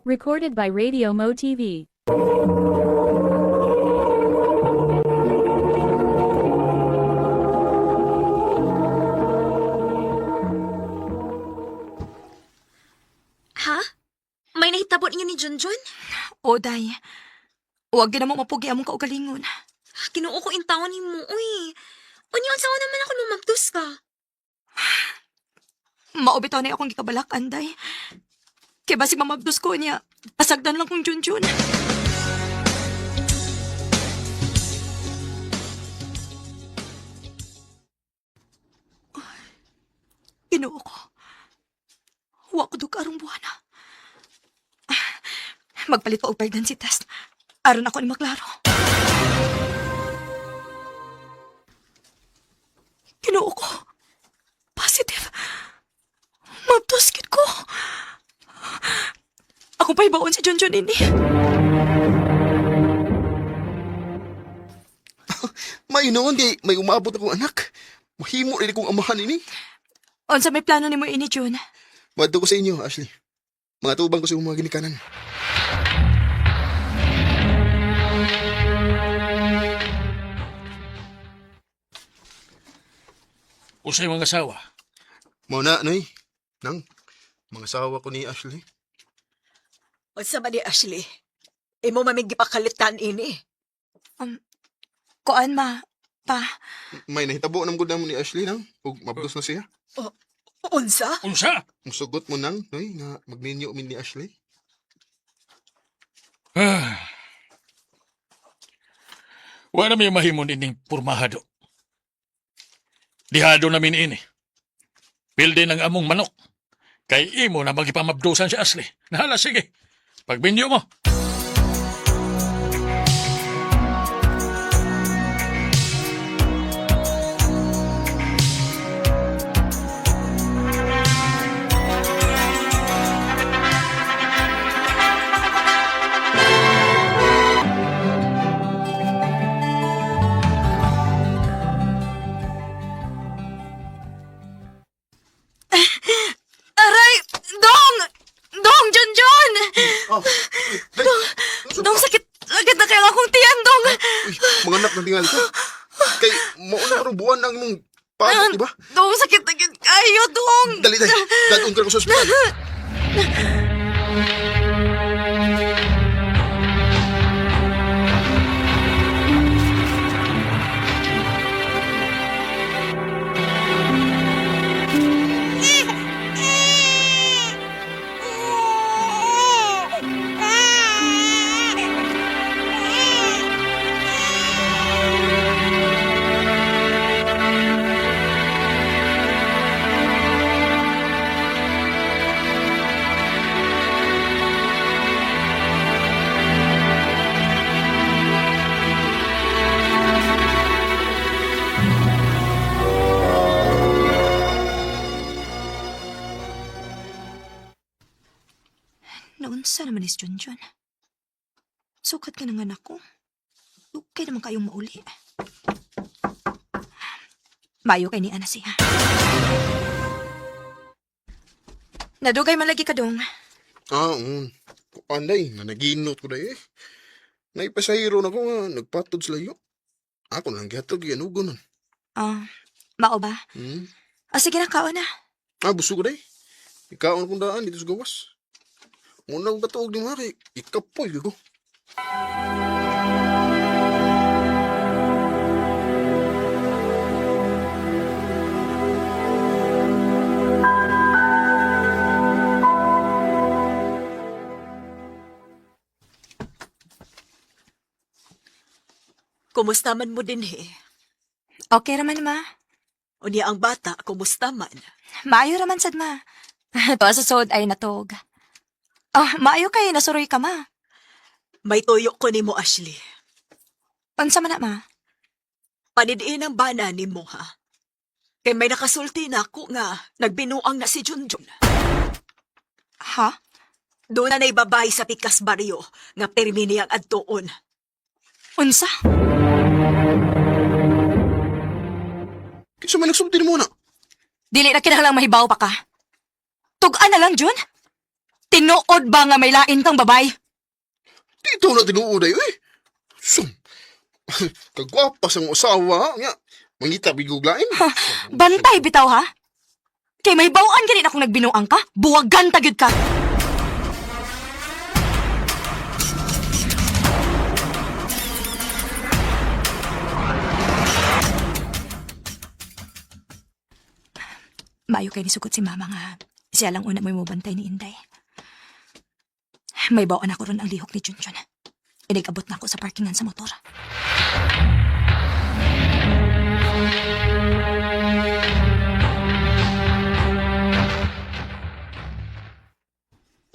Recorded by Radio Mo TV. Ha? May nahitabot niyo ni Junjun? O, day. Huwag din mo mapugi among kaugalingon. Kinuo ko intawan ni mo, uy. Unyo, ang sawa naman ako lumagdos ka. Maubitaw na akong gikabalakan, day. Kaya ba si mamabdos ko niya, pasagdan lang kong Junjun. Ginoo ko. Huwag ko dukarong buwana. Magpalit pa og pregnancy test. Aron ako ni maklaro. Ginoo ko. Positive. Mabdoskit ko. Ako pa'y baon si Junjun ini. May noon kay may umabot akong anak. Mahimo rin akong amahan ini. Unsa may plano ni mo ini, Jun? Madto ko sa inyo, Ashley. Mga tubang ko sa mga ginikanan. Usay mga asawa. Mauna, Noy. Nang, mga asawa ko ni Ashley. Unsa man ni Ashley? Imo mamig gipakalitan ini. Kuan ma, pa. May nahitabo ng gud namo ni Ashley nang ug mabdos na siya. Unsa? Unsa? Musugot mo nang, noy, nga magminyo min ni Ashley. Wala may mahimon ining purmahado. Dihado namin ini. Pilde ng among manok. Kay imo na magipamabdusan si Ashley. Nahala, sige. Pagbinyo mo. Aray! Dong! Dong, Junjun! Oh, Dong, sakit na kaya akong tiyan, Dong. uy, mga anak na tingali ka. Kay, mauna karong buwan ang imong pagod, di ba? Dong, sakit na kayo, Dong. Dali, dali. Dadun ka na ko sa ospital. Naunsa naman is Junjun. Sukat ka ng anak ko. Dugay naman kayong mauli. Mayo kay ni Ana siya. Nadugay man lagi ka, Dong. Panday, nga naginot ko dahi eh. Naipasahiro na ko nga, nagpatod sa layo. Ako nang gihatog, yanugo nun. Mao ba? Hmm? Sige na, kaon na. Buso ko dahi. Ikaon akong daan dito sa gawas. Unang batuog ni Mari, ikapoy ko. Kumusta man mo din, he? Okay raman, ma. O niya ang bata, kumusta man? Maayo raman sad, ma. Tuwa sa sod ay natog. Maayo kay nasuroy ka, ma. May tuyo ko ni mo, Ashley. Unsa man na, ma? Panidiin ang bana ni mo, ha? Kay may nakasulti na ako nga nagbinuang na si Junjun. Ha? Doon na naibabay sa Pikas Barrio nga permini ang adtoon. Unsa? Kisa man nagsumti mo na. Dili na kinahanglang mahibaw pa ka. Tug-an na lang, Jun. Tinuod ba nga may lain kang babay? Dito na tinuod ay, eh. Sum. Kagwapa sa mong asawa, nga. Mangita biguglain. Bantay bitaw, ha? Kay may bawaan ganit akong nagbinuang ka, buwagan tagyod ka. Mayo kay nisugot si mama nga. Siya lang una may mabantay ni Inday. May bawaan ako ron ang lihok ni Junjun. Inigabot na ako sa parkingan sa motor.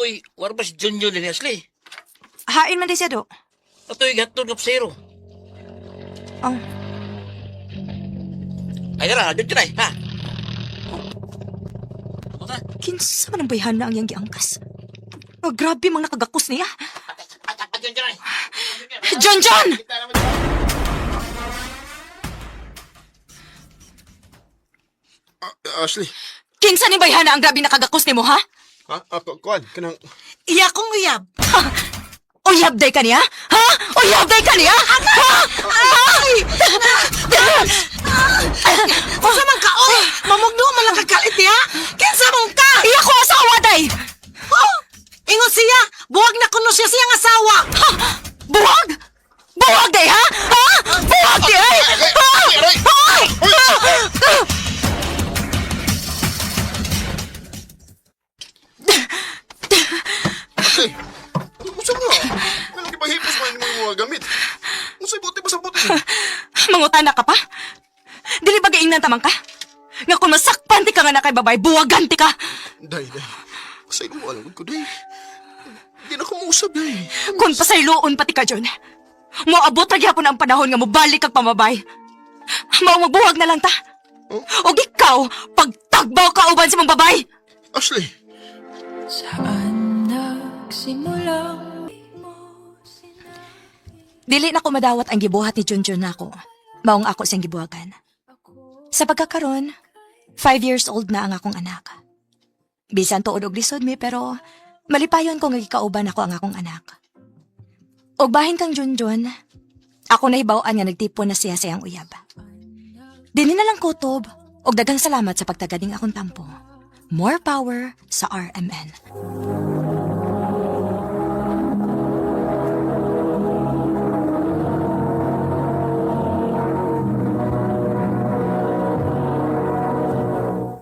Uy, wala ba si Junjun ni Ashley? Hain man di siya, do. Ato'y gatod ng psero. Oh. Ay, tara, doon tunay, ha? Kinsa man ang bayhan na ang iyang giangkas. Grabe mang nakagakos niya. Junjun! Ashley. Kinsa ni bayhan na ang grabe nakagakos ni mo, ha? Ha? Kuan, kanang... Iya kong uyab. Uyab day ka niya? Ha? Uyab day ka niya? Ha? Ay! Usa man ka, oy! Mamugno man lang kagalit niya. Kinsa mong ka? Iya ko asawa day! Oh! Ingon siya, buwag na kuno siya siyang asawa. Ha? Buwag? Buwag day, ha? Ha? Buwag day! Ha? mangutana ka pa? Dili ba gaingnan tamang ka? Nga kung masakpan ti ka nga na kay babay, buwagan ti ka. Day. Sa ilo mo alam ko, day. Hindi na ko mausap, day. Kung pasayloon pati ka dyan, mo abot ra gyapon ang panahon nga mo balik kag pamabay. Mao magbuwag na lang ta. O ikaw, pagtagbaw ka uban sa mong babay. Ashley. Dili na ko madawat ang gibuhat ni Junjun nako. Maong ako siyang gibuhagan. Sa pagkakaroon, 5 years old na ang akong anak. Bisan tuod og lisod mi pero malipayon ko nga gikauban ako ang akong anak. Og bahin kang Junjun, ako nahibaw-an nga nagtipon na siya sayang uyab. Dili na lang kutob og daghang salamat sa pagtaganing akong tampo. More power sa RMN.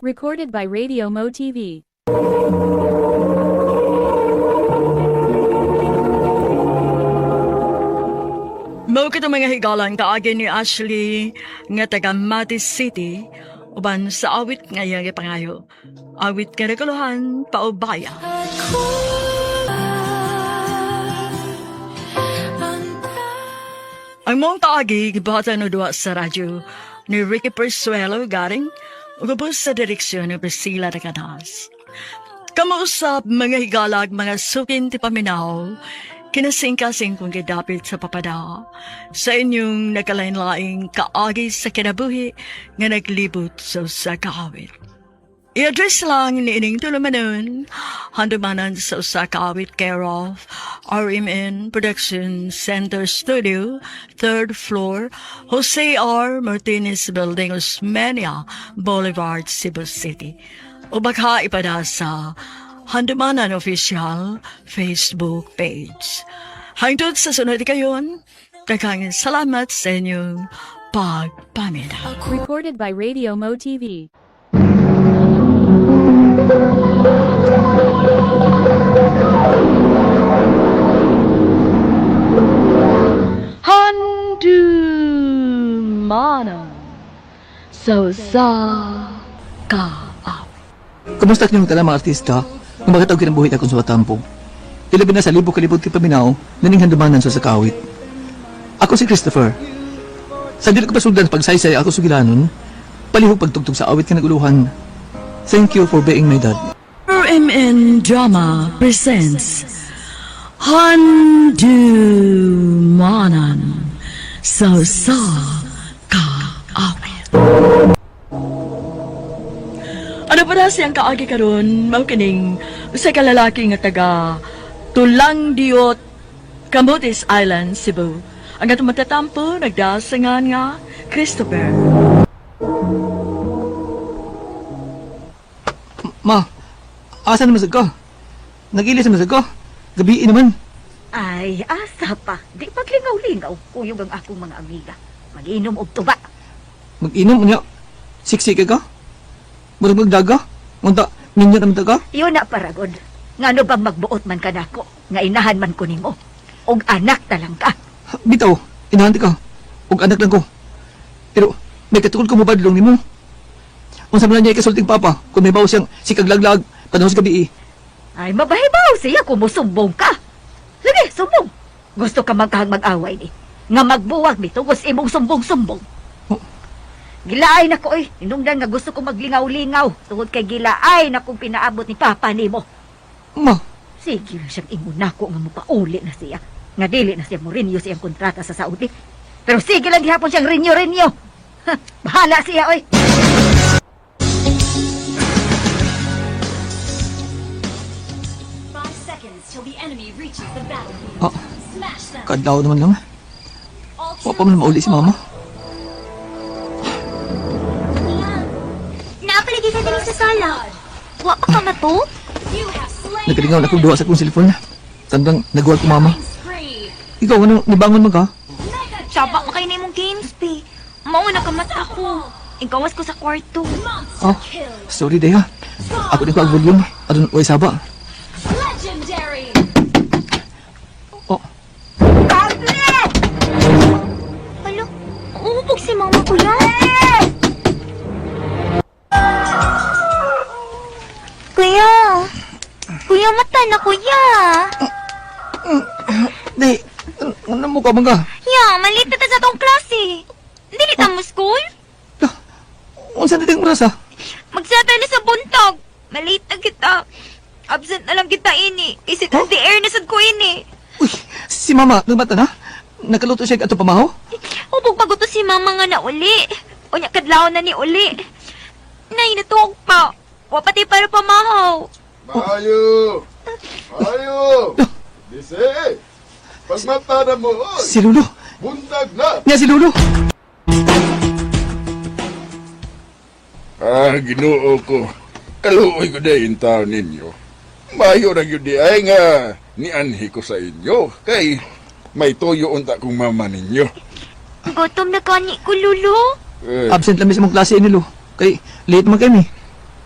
Recorded by Radio Mo TV. Mao kita mga higalan kaagi ni Ashley nga taga Matis City uban sa awit nga iyang ipangayo. Awit nga naguluhan paubaya. Ang mong kaagi gibahatan no duwa sa radyo ni Ricky Persuelo garing ugabos sa direksyon ni Priscilla Recanas. Kamuusap mga higalag mga sukin ti paminaw kinasing-kasing kong gidapit sa papada sa inyong nagkalain-laing kaagi sa kinabuhi nga naglibot sa kaawit. I-address lang ni ining tulumanon, handumanan sa usa kaawit care of RMN Production Center Studio, 3rd floor, Jose R. Martinez Building, Osmeña Boulevard, Cebu City. O baka ipada sa Handumanan Official Facebook page. Hangtod sa sunod kayon, daghang salamat sa inyong pagpaminaw. Recorded by Radio Mo TV. Handumanan sa kaawit. Kumusta kanyang tala mga artista? Kung bakit ako kinabuhi akong suwatampo? Ilabi na sa libo-kalibot ti paminaw, naning handumanan sa sakawit. Ako si Christopher. Sa dili ko pasuldan pagsaysay ako sugilanon, palihog pagtugtog sa awit ka naguluhan. Thank you for being my dad. RMN Drama presents Handumanan sa kaawit. Ano pa na siyang kaagi karon mao kining usa ka lalaki nga taga Tulang Diot, Camotes Island, Cebu. Ang atong matatampo nagdasangan nga Christopher. Ma, asa naman ka? Nag-ilis naman ka? Gabiin naman. Ay, asa pa. Di paglingaw-lingaw, kuyog ang akong mga amiga. Mag-inom og tuba. Mag-inom niya. Siksik ka? Murag magdaga? Unta, ninyo naman ka? Yun na paragod. Ngano bang magbuot man ka nako? Nga inahan man ko nimo. Og anak talang ka. Bitaw, inahanti ka. Og anak lang ko. Pero, may katukol ko mabadlong ni mo. Unsa man niya ikasulting papa, kung may bawas siyang sikaglaglag, panahon sa gabi. Ay, mabahibaw siya kung musumbong ka. Sige, sumbong. Gusto ka magkahang mag-away ni. Nga magbuwag nito, gusto imong sumbong-sumbong. Gilaay na ko Inungdan nga gusto ko maglingaw-lingaw. Tungod kay gilaay na kong pinaabot ni Papa nimo. Ma. Sige siyang ingon nako nga mupauli na siya. Nga dili na siya mo renew siyang kontrata sa Saudi. Pero sige lang gihapon siyang renew. Bahala siya Kadlaw naman lang. Wa pa man mauli si mama. Naapalagi ka din sa sala. Wa pa ka mato? Nagalingaw na akong duwa sa kong cellphone. Tandang nagawag ko mama. Ikaw, ano, nibangon mo ka? Saba pa kayo na imong games, pe. Mao na kamata ako. Ikawas ko sa kwarto. Oh, sorry day ha. Ako din ko ang volume. Adun, way saba. Alo, uubog si Mama. Suko ka mga. Ya, malita ta sa tong klase. Dili ta mo school? Unsa na ting oras ha? Magsatay na sa buntag. Malita kita. Absent na lang kita ini. Isit ang air na sad ko ini. Si mama, nagmata na? Nakaluto siya ato pamahaw? Hubog paguto si mama nga na uli. O nya kadlaw na ni uli. Nay, natuog pa. Wapati para pamahaw. Mayo! Mayo! Dise! Pagmata na mo, oy! Si Lolo. Bundag na! Niya si Lolo. Ginoo ko. Kaluoy ko na yung tao ninyo. Mayo na yun di ay nga nianhi ko sa inyo. Kay may toyo unta kong mama ninyo. Gutom na kani ko, Lolo. Absent lang sa mong klase ni Lo. Kay late man kami.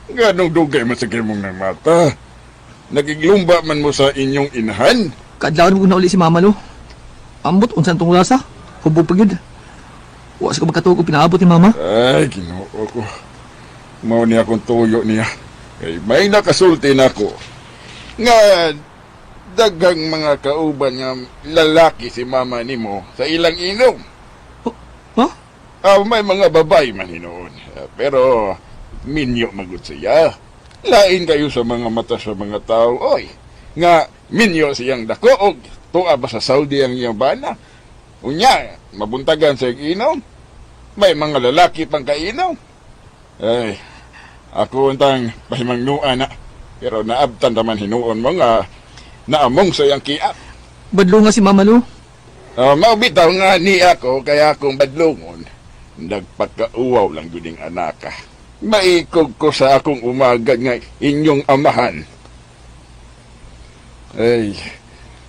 Ganong dugay masakay mong ng mata. Nagiglumba man mo sa inyong inahan. Kadlaw na na uli si mama Lo. Ambot unsan tong rasa. Hubog pagid. Wa sa ko magkatuog og pinaabot ni mama. Ay, ginoo ko. Mao niya akong tuyo niya. Kay may nakasulti na ako. Nga daghang mga kauban nga lalaki si mama nimo sa ilang inom. May mga babay man hinoon. Pero minyo magud siya. Lain kayo sa mga mata sa mga tao, oy. Nga minyo siyang dako og tuwa ba sa Saudi ang iyang bana. Unya, mabuntagan sa inom. May mga lalaki pang kainom. Ay, ako untang pahimangnuan na. Pero naabtan naman hinuon mo nga naamong sa iyang kiat. Badlo nga si mama Lo. Maubitaw nga ni ako kaya akong badlongon. Nagpagkauwaw lang yun anaka. Maikog ko sa akong umaga nga inyong amahan. Ay.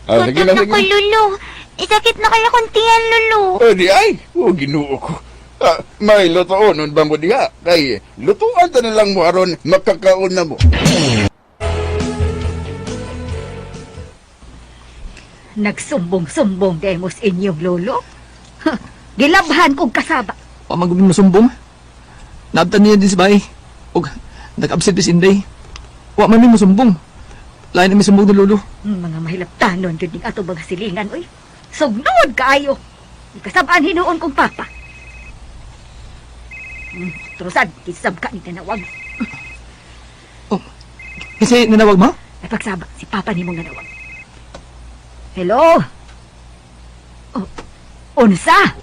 Sige na, sige. Lolo. Isakit na kaya kong tiyan, Lolo. Di ay. Ginoo ko. May lutoon ba mo diha? Kay lutuan ta na lang mo aron makakaon na mo. Nagsumbong-sumbong demos inyong lolo. Gilabhan kong kasaba. Pamagubin masumbong. Naabtan niya din si Bay. Og nag-absent bis inday. Wa man mi masumbong. Lain na mi sumbong ni Lolo. Mga mahilaptanon yun yung ato mga silingan, oy. Sugnod kaayo. Ikasabaan hinuon kong papa. Trusan, kisab ka ni nanawag. Kasi nanawag mo? Napagsaba, si papa ni mong nanawag. Hello? Unsa?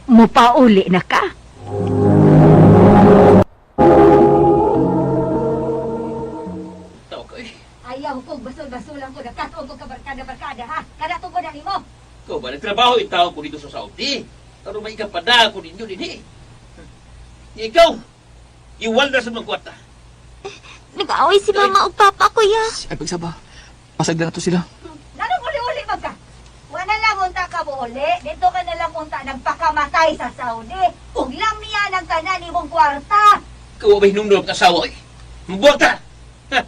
Mupauli na ka? Ayaw kong basol-basolan ko. Nagkatuon ko kabarkada-barkada, ha? Kada ko na mo. Ikaw ba, nagtrabaho itaw ko dito sa Saudi. Pero may ikapada ko ninyo din eh. Ikaw, iwal na sa mga kwarta. Nag-aaway si mama o papa ko, ya. Ay, pagsaba. Pasag na to sila. Nanong uli-uli magka? Wala lang unta ka uli. Dito ka na lang unta nagpakamatay sa Saudi. Ug lamian ang tanan ni mong kwarta. Ikaw ba hinumdum ka asawa eh? Mabuhat ka! Ha?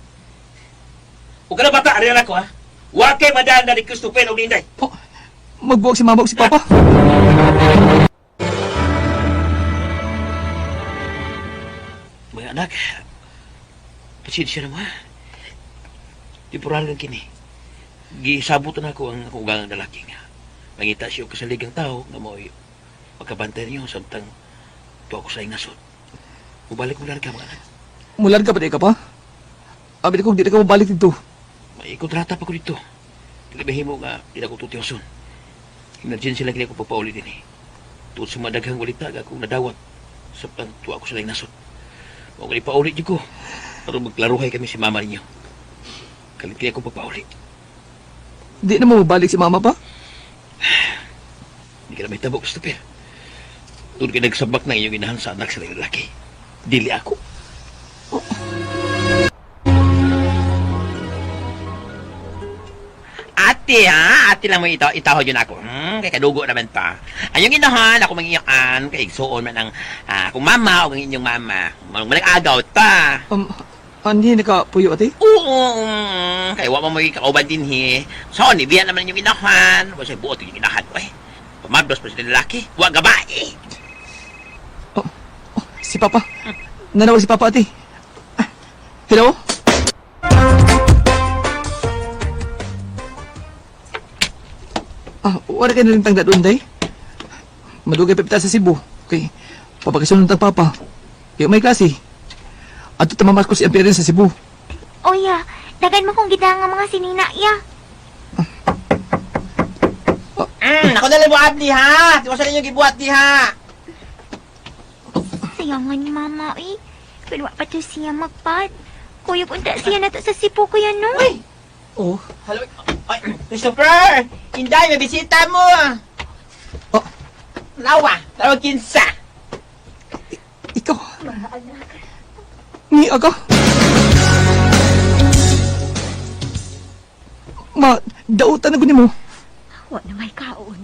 Huwag ka na bata, ariyan ako ha? Huwag kayo madaan na ni Christopher o Linday. Magbuwag si mama o si papa. Mga anak, pasensya na mo ha. Di puralan kini. Gisabot na ako ang akong ugangang lalaki nga. Mangita siya kasaligang tao nga mo'y magkabantay niyo samtang tuwa ko sa ingasot. Mubalik mo lang ka mga anak. Mulan ka pa di ka pa? Abi ko, di na ka mabalik dito. May kontrata pa ko dito. Kalibahin mo nga, di na ko tutiyoson. Emergency lang kini ako papauli din eh. Tuod sa madaghang walitag ako nadawat. Samtang tuwa ko sa ingasot. Huwag ka paulit niyo ko. Para maglaruhay kami si mama ninyo. Kalit kaya ako pagpaulit. Di na mo mabalik si mama pa? Hindi ka na may tabok, Christopher. Doon ka nagsabak na iyong inahan sa anak sa lalaki. Dili ako. Ate ha, ate lang mo itahod yun ako. Kay kadugo naman ta. Ayong inahan, ako mangiyakan, kay igsuon man ang akong mama o ang inyong mama. Manag-agaw ta. Hindi na ka puyo ate? Oo, kaya wa mo kakauban din he. So, nibiyan naman yung inahan. Wala siya buot yung inahan. Uy, pamabdos pa sila lalaki. Huwag gabae. Si papa. Nanawag si papa ate. Hello? Wala ka na rin tangda doon, day. Madugay pa pita sa Cebu. Okay, papakasunod ng papa. Kaya may klase. At ito mamas ko si Ampirin sa Cebu. O ya, dagan mo kong gidang nga mga sinina, ya. Ako na lang buhat di ha. Di mo sa ninyo gibuhat di ha. Sayangan ni mama, eh. Pero pa to siya magpad. Kuyog unta siya na to sa Cebu, kuya, no? Oh. Hello. Ay, Christopher! Inday, may bisita mo! Oh. Lawa! Tawag kinsa! Ikaw? Ni aga? Ma, dautan na guni mo. Wa na may kaon.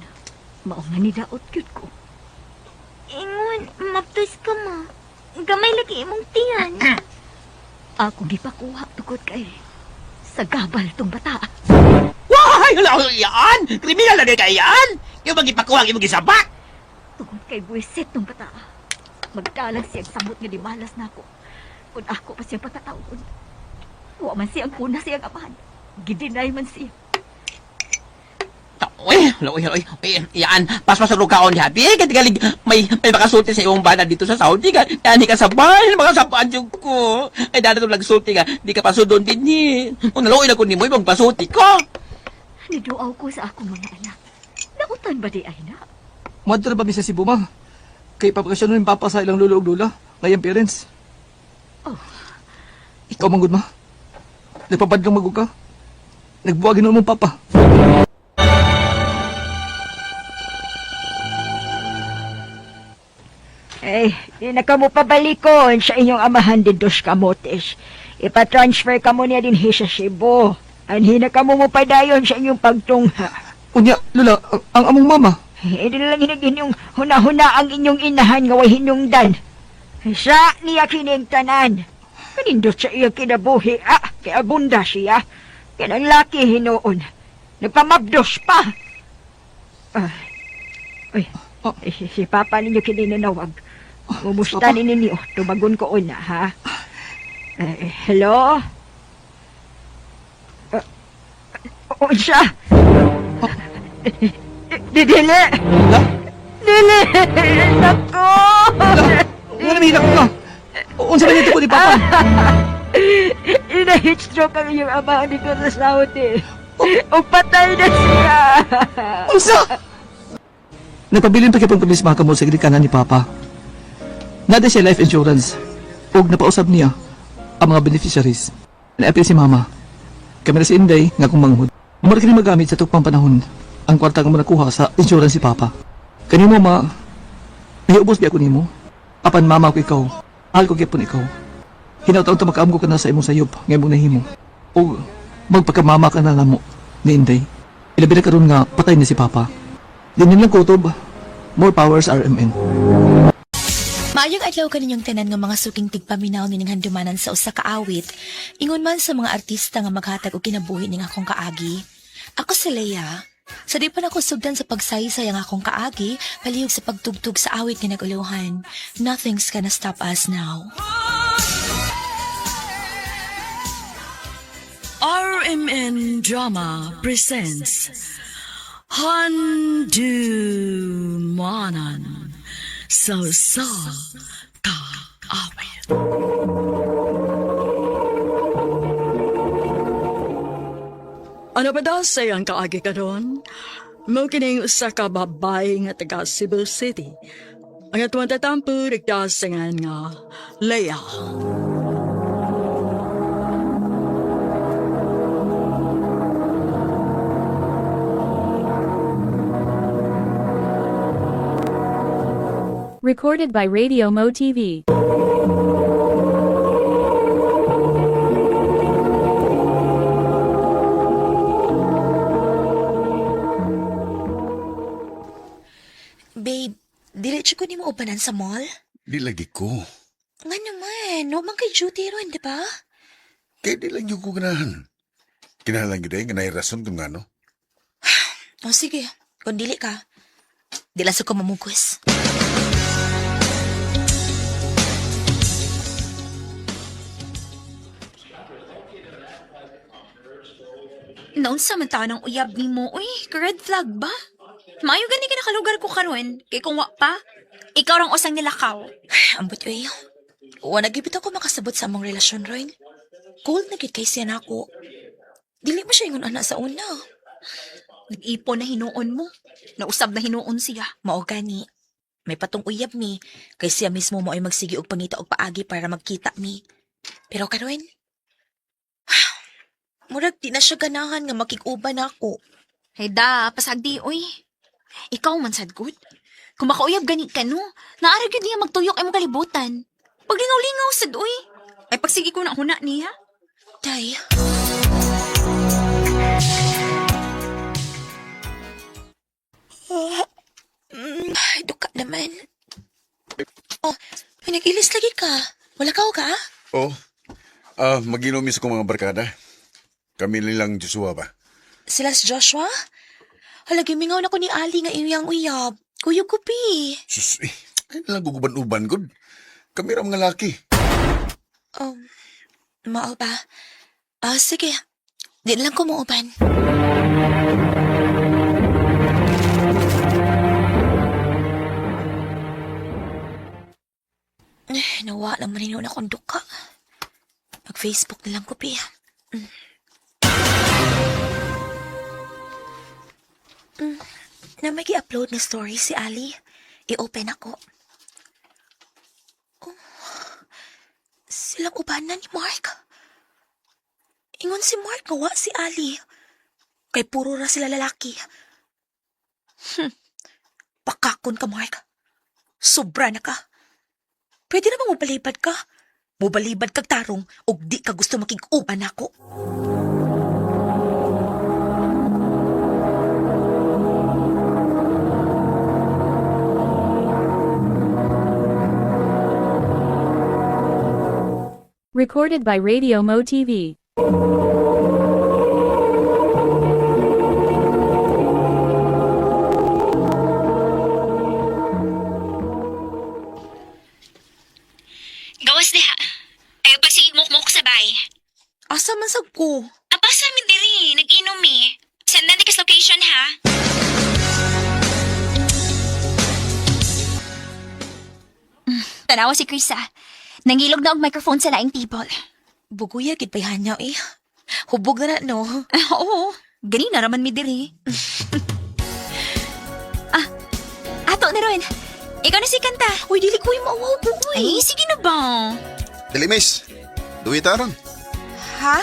Mao nga ni daot gyud ko. Ingon, maptos ka, ma. Gamay lagi imong tiyan. Ako gipakuha tugod kay sa gabal tong bata. Why! Hala yan! Kriminal na di ka yan! Yung magipakuha, yung magisabak! Tugod kay buwisit tong bata. Magdalang siyang samot nga limalas na ako. Kung ako pa siyang patatawon. Wa man siyang kuna siyang amahan. Gidinay man siya. Uy, yan, paspas sa lukaon habi, katigalig, may makasulti sa iyong bana dito sa Saudi ka, yan ka sabay, makasapaan yung ko, ay dada itong nagsulti ka, di ka pasudon din ni, kung naluoy na ko ni mo, ibang pasulti ko. Niduaw ko sa akong mga anak. Nautan ba di ay na? Madto na ba mi sa Cebu, ma? Kay papakasyon yung papa sa ilang lolo ug lola, ngayang parents. Oh. Ikaw manggod, ma? Nagpapadlang magug ka? Nagbuwagin mo mong papa. Eh, di na ka mo pabalikon sa inyong amahan din dos kamotes. Ipatransfer ka mo niya din sa Cebu. Anhi na ka mo padayon sa inyong pagtungha. Unya, lola, ang among mama. Hindi na lang inyong huna-huna ang inyong inahan nga way hinungdan. Sa niya kining tanan. Kanindot sa iya kinabuhi, kay abunda siya. Kaya ang laki hinoon. Nagpamabdos pa. Si Papa ninyo kininanawag. Mumusta ni ninyo? Tumagon ko una, ha? Hello? Siya? Dili! Dili! Nako! Wala may hilak ka. Unsa ba nito ko ni Papa? Ina-heatstroke ang iyong ama dito sa Saudi. O patay na siya! Unsa? Nagpabilin pa kaya pang pamisma ka mo sa gilikanan ni Papa. Nada siya life insurance. Og napausab niya ang mga beneficiaries. Naapil si Mama. Kami na si Inday nga kung manghud. Umar kini magamit sa tukpang panahon ang kwarta nga mo nakuha sa insurance si Papa. Kani mo, ma, nahiubos di ako nimo. Apan mama ko ikaw, mahal ko gyapon ikaw. Hinaw-taon ta makaamgo ka na sa imong sayop nga imong nahimo. O magpagkamama ka na namo ni Inday. Ilabi na karon nga patay na si Papa. Din lang kutob. More powers RMN. Maayong adlaw kaninyong tanan nga mga suking tigpaminaw nining handumanan sa usa ka awit. Ingon man sa mga artista nga maghatag og kinabuhi ning akong kaagi. Ako si Leia. Sa di pa na ko sugdan sa pagsaysay ang akong kaagi, palihog sa pagtugtog sa awit nga naguluhan. Nothing's gonna stop us now. RMN Drama presents Handumanan sa kaawit. Ano ba daw sayang kaagi ka doon? Mo kining usa ka babae nga taga Cebu City. Ang atuang tatampo nagdasangan nga Leia. Recorded by Radio Mo TV. Babe, diretso ko ni mo upanan sa mall? Di lagi ko. Nga naman, no man kay duty ron, di ba? Kaya di lang yung ko ganahan. Kinahalang gina yung ganay rason kung ano. O sige, kung dili ka, di lang sa ko mamugwis. Naunsa man tao ng uyab ni mo, uy, red flag ba? Maayo gani ka nakalugar ko karon. Kay kung wa pa, ikaw rang usang nilakaw. Ambot uy. Wa nagibit ako makasabot sa among relasyon, Roy. Cold na gid kay siya nako. Dili mo siya ingon ana sa una. Nag-ipon na hinuon mo. Nausab na hinuon siya. Mao gani. May patong uyab mi kay siya mismo mo ay magsigi og pangita og paagi para magkita mi. Pero karon, murag di na siya ganahan nga makig-uban ako. Hey da, pasagdi oy. Ikaw man sad good. Kung makauyab gani ka no, naara gyud niya magtuyok ay mong kalibutan. Paglingaw-lingaw sad oy. Ay pagsigi ko na huna niya. Day. Ay, duka naman. Oh, pinagilis lagi ka. Wala ka o ka? Oh, mag-inumis ko mga barkada. Kami nilang Joshua ba? Sila si Joshua? Halagi, mingaw na ko ni Ali nga iyang uyab. Kuyog kupi. Sus, ay nalang guguban-uban, good. Kami ra mga laki. Mao ba? Sige. Di na lang ko muuban. Nawa naman ninyo na akong duka. Mag-Facebook na lang ko, Pia. Na may i-upload na story si Ali. I-open ako. Oh, silang ubanan ni Mark. Ingon si Mark nga wa si Ali. Kay puro ra sila lalaki. Pakakon ka, Mark. Sobra na ka. Pwede namang mubalibad ka. Mubalibad kag tarong o di ka gusto makig-uban ako. Recorded by Radio Mo TV. Gawas diha. Ayaw pagsigig mukmuk sa bay. Asa man sab ko? Apasa mi diri, nag-inom mi. Sendan di kas location ha. Tanawa si Krisa. Nangilog na og microphone sa laing table. Buguya gid pay hanyaw eh. Hubog na no. Oo, gani na raman mi diri. Ato na ron. Ikaw na si kanta. Uy, dili ko yung maawaw po, Ay, sige na ba? Dili, miss. Duwi taron. Ha?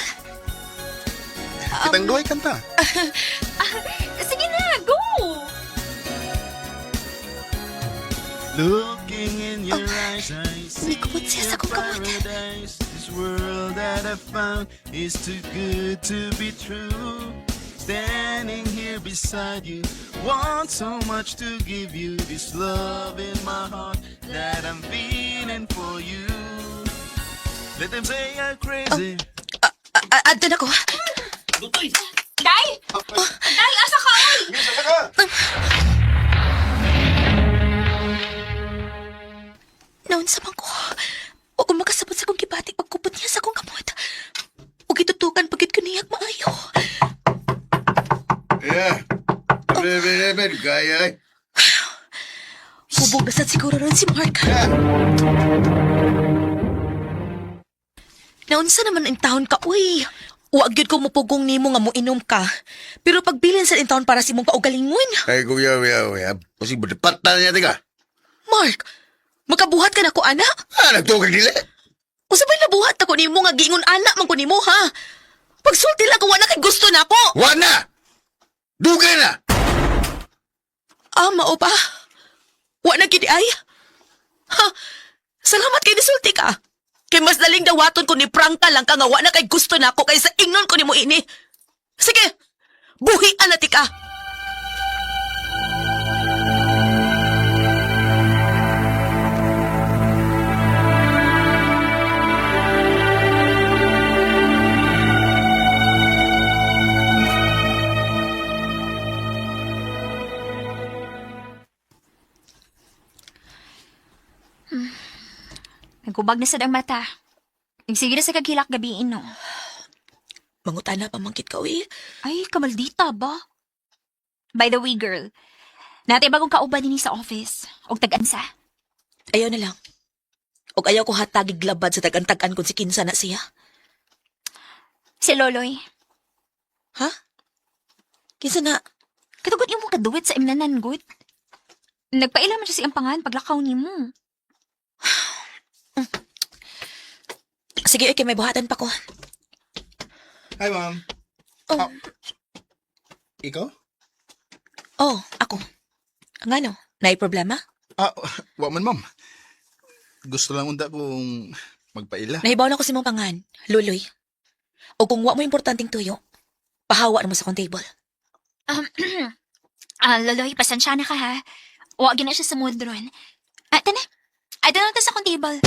Kitang duwi kanta. Sige na, go! Looking in your eyes, I see siya sa kong kamot. paradise. This world that I found is too good to be true. Standing here beside you, want so much to give you this love in my heart that I'm feeling for you. Let them say I'm crazy. Adto na ko. Day! Day, asa ka? Naon sa bangko. Huwag kong makasabot sa kong kibati pagkupot niya sa kong kamot. Huwag itutukan pagit ko niyag maayo. Yeah. Bebe, gaya eh. Hubog na sad siguro ron si Mark. Naunsa naman ang taon ka, uy. Huwag yun ko mupugong nimo nga mo inom ka. Pero pagbilin sa taon para si mong kaugalingon. Ay, kuya. Kasi badapat na niya, tiga. Mark, makabuhat ka na ko, ana? Nagtukag nila. O sabay nabuhat ako nimo nga giingon ana man ko nimo, ha? Pagsulti lang ko, wala kay gusto na ko. Wala! Dugay na! Mao ba? Wa na gid ay? Ha? Salamat kay nisulti ka. Kay mas daling dawaton ko ni prangka lang ka nga wa na kay gusto na ako kaysa ingnon ko nimo ini. Sige, buhian na ti ka. Nagkubag na sad ang mata. Sige na sa kaghilak gabiin, no? Mangutana pa mangkit ka, uy. Ay, kamaldita ba? By the way, girl, Natay bagong kauban din sa office. Og tag-ansa. Ayaw na lang. Og ayaw ko hatagig labad sa tag-antagan kung si kinsa na siya. Si Loloy. Ha? Kinsa na? Katugot yung kaduwit sa imnanan, good. Nagpaila man siya siyang pangan paglakaw ni mo. Sige, okay, may buhatan pa ko. Hi, ma'am. Oh. Ikaw? Oh, ako. Ang ano? Naay problema? Wa man, ma'am. Gusto lang unta kong magpaila. Nahibaw na ko si mong pangan, Luloy. O kung wa mo importanteng tuyo, pahawa na mo sa kong table. Loloy, pasensya na ka ha. Huwag na siya sa mood ron. Tana. Doon lang ta sa kong table.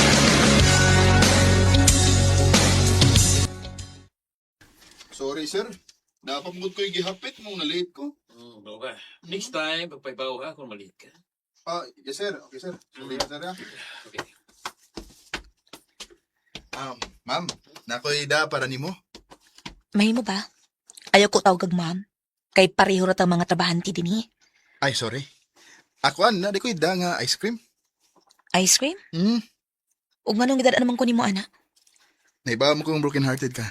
Sorry, sir. Napamugod ko yung gihapit mo, na-late ko. Ba? Next time, pagpaibaw ka kung maliit ka. Yes, sir. Okay, sir. Sorry, sir. Okay. Ma'am, nakoy da para nimo. Mahimo ba? Ayaw ko tawag kag ma'am. Kay pareho ra tang mga trabahanti dinhi. Ay, sorry. Ako na, di ko ida nga ice cream. Ice cream? Hmm. Ug nganong gidala naman ko nimo ana? Naibawa mo kung broken hearted ka.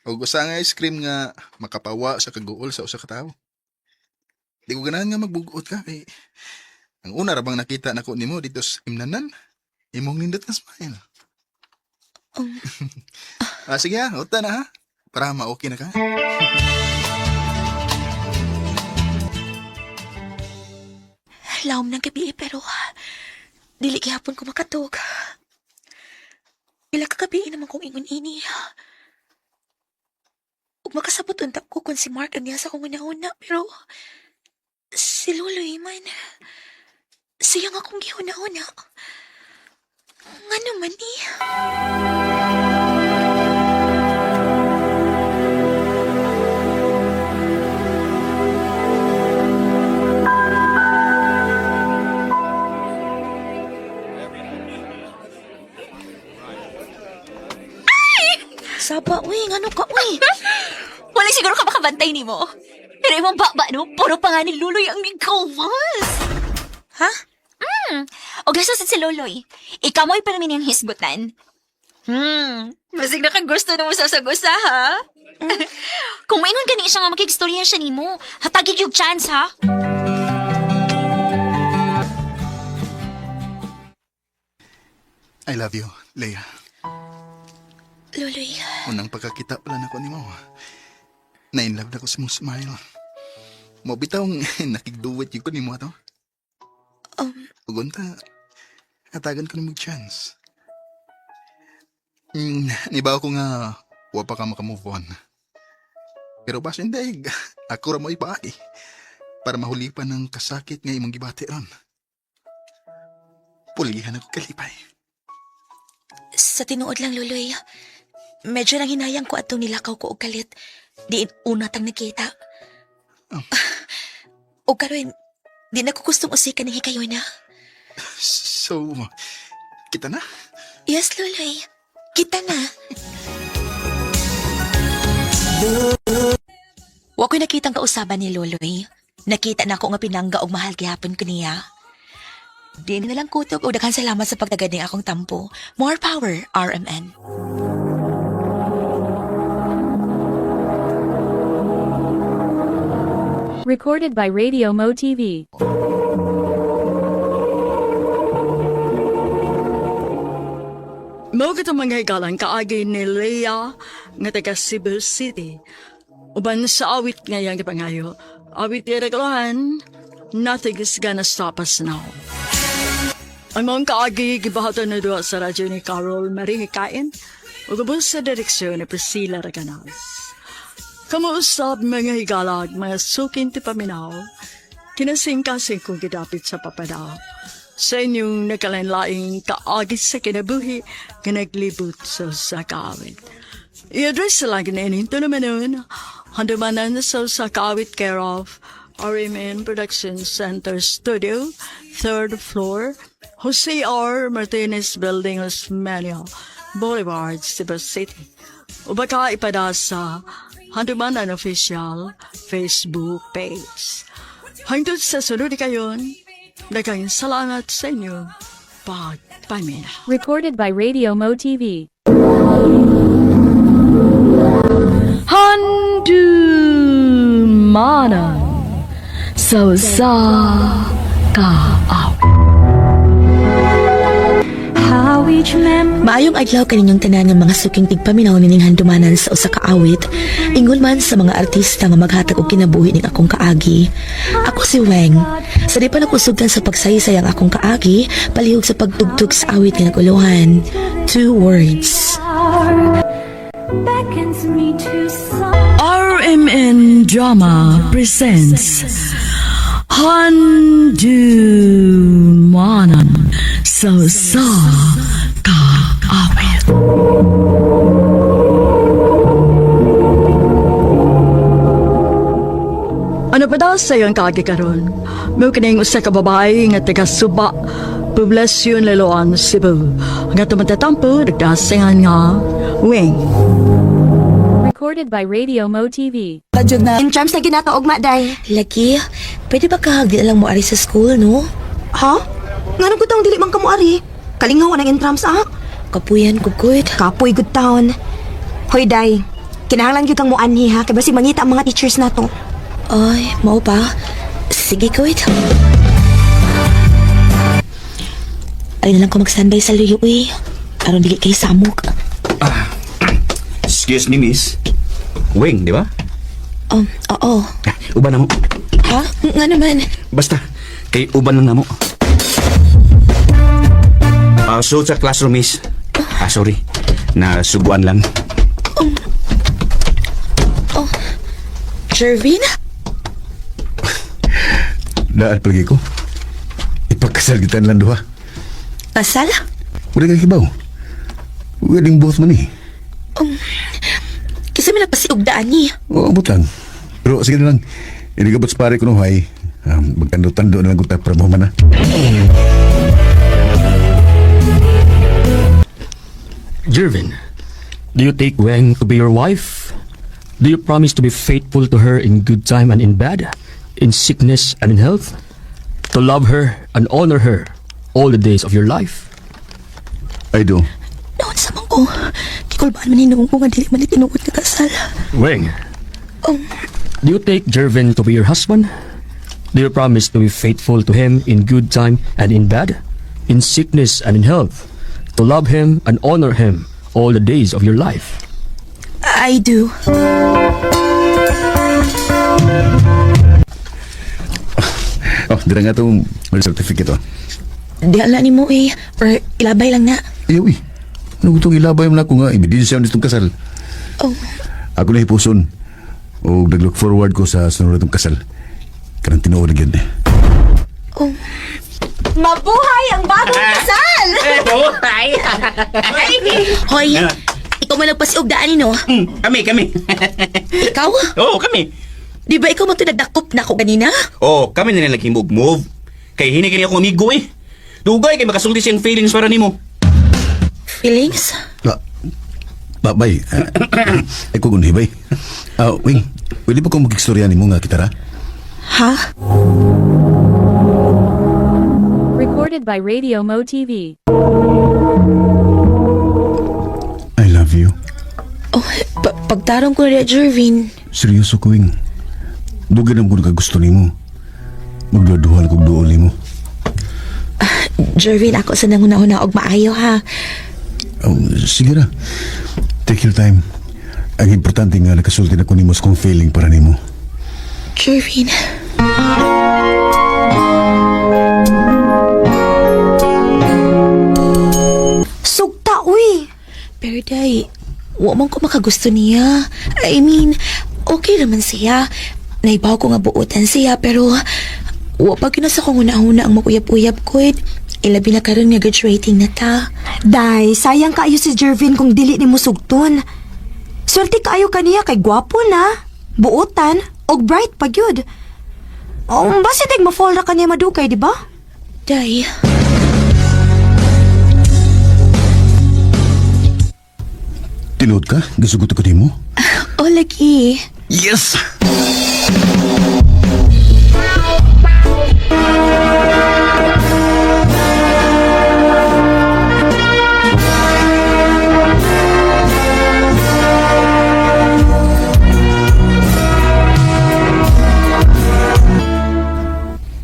O gusto nga ice cream nga makapawa sa kaguol sa usa ka tawo. Di ko ganahan nga magbugot ka. Ang una ra bang nakita nako nimo dito sa imnanan, imong nindot nga smile. Sige ha, uta na ha. Para ma-okay na ka. Lawom ng gabi pero dili gihapon ko makatog. Pila ka gabi naman kong ingon ini. Ug makasabot unta ko kung si Mark ang niya sa kong una-una pero si Luloy man. Siya nga akong gihuna-una. Nga naman ni. Saba, uy, ngano ka, uy. Wala siguro ka makabantay ni mo. Pero imong baba, no? Puro pa nga ni Luloy ang ikawas. Ha? O gasos si Luloy. Ikaw mo ipalamin niyang hisgutan. Masig na kang gusto na mo sasagusa, ha? Kung maingon gani siya nga makigstorya siya ni mo, hatagig yung chance, ha? I love you, Leia. Luloy. Unang pagkakita pala na ko ni mo. Na-inlove na ko sa mong smile. Mo bitawng nakigduwit yung ko ni mo ato. Ugunta, hatagan ko na mag-chance. Nibaw ko nga, wa pa ka makamove on. Pero bas hindi, ako ra mo ipaay. Para mahulipan ng kasakit nga imong gibati ron. Pulihan ako kalipay. Sa tinuod lang, Luloy. Medyo nang hinayang ko atong nilakaw ko og kalit. Diin una tang nakita. O karon, di na ko gustong usikan ng hikayo na. So, kita na? Yes, Luloy. Kita na. Wa ko'y nakitang kausaban ni Luloy. Nakita na ako nga pinangga og mahal gihapon ko niya. Di na lang kutok o daghang salamat sa pagtagad ng akong tampo. More power, RMN. Recorded by Radio Mo TV. Mao kita mga higalan kaagi ni Leia nga taga Cebu City. Uban sa awit ngayang ipangayo. Awit ireglahan, nothing is gonna stop us now. Ang mga kaagi gibahatan na doon sa radyo ni Carol Marie Hikain o gabos sa direksyon ni Priscilla Raganas. Kamuusap mga higalag, mga sukin ti paminaw, kinasing-kasing kong gidapit sa papadaw. Sa inyong nakalanlaing kaagit sa kinabuhi, kanaglibot sa sakawit. I-address lang kinainin ito naman nun, handumanan sa sakawit care of RMN Production Center Studio, 3rd floor, Jose R. Martinez Building, Los Manuel, Boulevard, Cebu City. O baka ipada sa Handumanan Official Facebook page. Hangtod sa sunod kayon, daghang salamat sa inyo. Pagpaminaw. Recorded by Radio Mo TV. Handumanan sa kaaw. Maayong adlaw kaninyong tanan ng mga suking tigpaminaw nining handumanan sa usa ka awit, ingol man sa mga artista nga maghatag og kinabuhi ning akong kaagi. Ako si Weng. Sa di pa nakusugdan sa pagsayasayang akong kaagi, palihog sa pagtugtog sa awit nga naguluhan. 2 words. RMN Drama presents Handumanan sa kaawit. Ano pa daw sa iyong kaagi karon? May kining usa ka babae nga taga Suba, Poblasyon Liloan, Cebu. Nga tumatatampo, nagdasingan nga, Wing. Recorded by Radio Mo TV. In terms na ginataog maday. Lagi, pwede ba kahagdi lang mo ari sa school, no? Ha? Nga nang kutang dili man ka mo ari. Kalingaw ang intrams Kapuyan ko good. Kapoy good town. Hoy day, kinahanglan gyud kang mo anhi ha, kay basi mangita ang mga teachers nato. Ay, mao pa. Sige good. Ay na lang ko mag-standby sa luyo aron dili kay samok. Excuse me, miss. Wing, di ba? Oo. Uban na mo. Ha? Nga naman. Basta, kay uban lang na mo. So sa classroom, miss. Sorry. Nasubuan lang. Jervin? Daan palagi ko. Ipagkasal kita lang duha. Kasal? Wala kang hibaw. Wedding both man eh. Kasi may napasiugdaan ni. Oo, butang. Pero sige na lang. Hindi ka ba't sa pare ko no, hay. Magtando-tando na lang kung para mo man na. Jervin, do you take Weng to be your wife? Do you promise to be faithful to her in good time and in bad, in sickness and in health? To love her and honor her all the days of your life? I do. Noon sa mangko, kikulbaan man hinung ko nga dili man tinuod nga kasal. Weng, do you take Jervin to be your husband? Do you promise to be faithful to him in good time and in bad, in sickness and in health? To love him and honor him all the days of your life? I do. Dira nga itong marriage certificate, Di ala ni mo or ilabay lang na. Ayaw Ano itong ilabay mo na ako nga, ebidensya nitong kasal. Ako na hipuson. O nag-look forward ko sa sunod itong kasal. Karang tinuod na yun. Mabuhay ang bagong kasal! Buhay! Hoy, ikaw man nagpasiugdaan ni no? Kami. Ikaw? Oo, kami. Di ba ikaw man ito nagdakop na ako kanina? Oo, kami na lang nag-move. Kay hinigin ako amigo Dugay kay makasulti siyang feelings para nimo. Feelings? Bay, ay ko gunhi, bay. Wing, pwede pa kong mag-istorya ni mo nga kitara? Ha? Recorded by Radio Mo TV. I love you. Pagtarong ko na Jervin. Seryoso ko, Wing. Dugan ang ka gusto ni mo. Magduduhal kong duol ni mo. Jervin, ako sa nanguna-una og maayo ha. Sige na. Take your time. Ang importante nga nakasulti na ko ni mo sa kong feeling para ni mo. Jervin. Sugta, uy. Pero day, wa man ko makagusto niya. I mean, okay naman siya. Naibaw ko nga buutan siya, pero wa pa kinasa ko una-una ang makuyap-uyap ko. Ilabi na karon nga graduating na ta. Day, sayang kaayo si Jervin kung dili ni mo sugton. Swerte kaayo kaniya kay gwapo na, buutan, og bright pa gyud. Basi tig ma-fall ra kaniya madugay, di ba? Day. Tinood ka? Gasugot ko ni mo? O, lagi. Yes!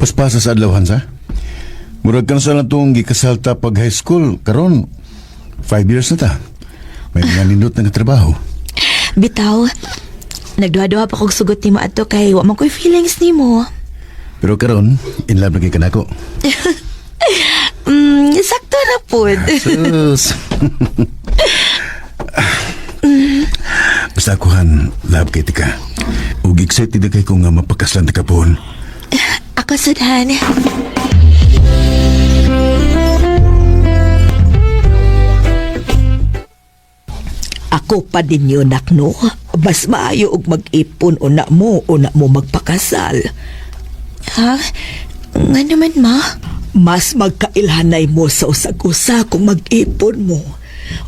Paspasa sa adlaw, Hansa. Murag ka na sa lang itong gikasalta pag high school. Karon 5 years na ta. May mga nindot na trabaho. Bitaw, nagduha-duha pa kong sugot ni mo ato kay wa man ko'y feelings ni mo. Pero karon in love na kay kanako. Sakto na pod. Sus. Basta ako, Han, love kay tika. Ug excited na kay ko nga mapakaslan ta kapon. Ako sudan. Ako pa din yun, nakno. Mas maayo og mag-ipon o na mo magpakasal. Ha? Nga naman, ma? Mas magkailhanay mo sa usag-usa kung mag-ipon mo.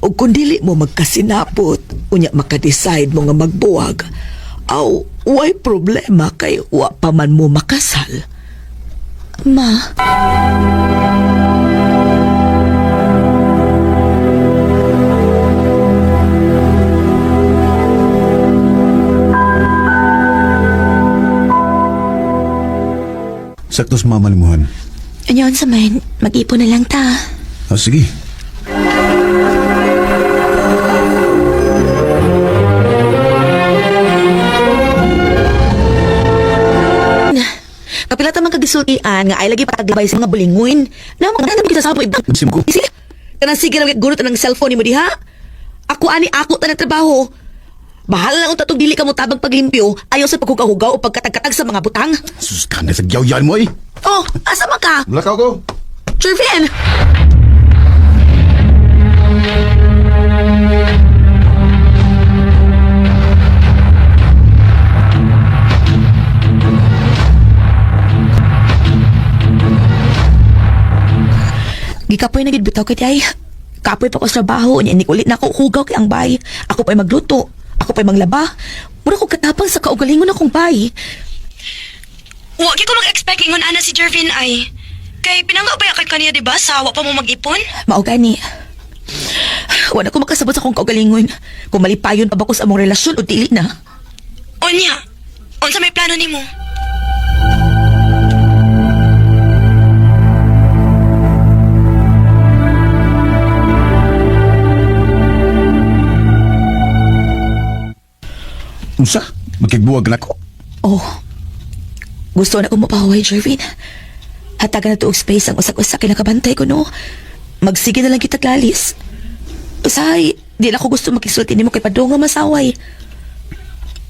O kung dili mo magkasinapot, unya makadecide mo nga magbuwag. Aw, way problema kay wa pa man mo makasal. Ma? Saktos mamalimuhan. Anyon sa man, mag-ipon na lang ta. Sige. Kapila ta man kagisultian nga ay lagi pataglabay sa mga bulingon. Na mo ganang kita sa po ibang. Sim ko. Sige. Kanang sige ra gurot ang cellphone ni mo diha. Ako ta na trabaho. Bahala lang ang tatong dili ka mo tabang paglimpyo, ayaw sa paghugaw-hugaw o pagkatag-katag sa mga butang. Sus ka na sa gyaw-yan mo eh. Oh, asa man ka? Lakaw ko. Jervin! Gikapoy na gid bitaw kay ay. Kapoy pa ko sa trabaho, niya ulit na ako hugaw kay ang bay. Ako pa'y magluto. Ako pa'y manglaba. Mura ko katapang sa kaugalingon akong bay. Huwag ko mag-expect ingon ana si Jervin ay. Kay pinangabaya kay kaniya, di ba? Sawa pa mo mag-ipon? Mao gani. Wala ko makasabot sa akong kaugalingon. Kung malipayon pa ba ko sa among relasyon o dili na. Onya, unsa may plano nimo? Unsa? Magkigbuwag na ko. Oh. Gusto na ko mapahuway, Jervin. Hatagan na to og space ang usak-usak kinakabantay ko, no? Magsige na lang kita glalis. Usahay, di na ko gusto makisulti ni mo kay Padong nga masaway.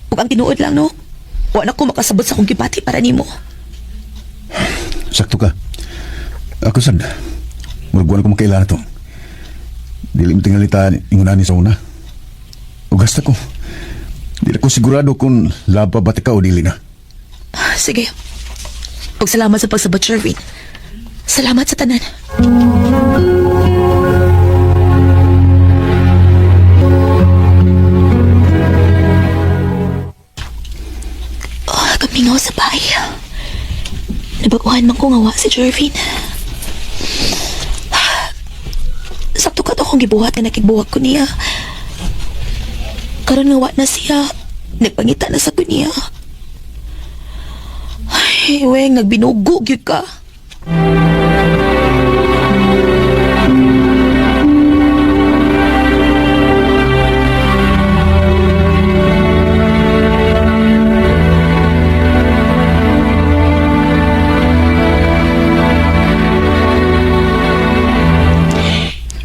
Ug ang tinuod lang, no? Wala ko makasabot sa akong gibati para nimo. Sakto ka. Ako sad. Muragwan ko makailan to. Dili mo tingalita ingunani sa una. Ug hasta ko. Dili ko sigurado kung laba ba ka o dili na. Sige. Ug salamat sa pagsabot, Jervin. Salamat sa tanan. Kamingaw sa bahay. Nabaguhan man ko ngawa si Jervin. Sakto ka to akong gibuhat na nakigbuwag ko niya. Karon ngawa na siya. Nagpangita na sa kunya. Ay, weng, nagbinugo gyud ka.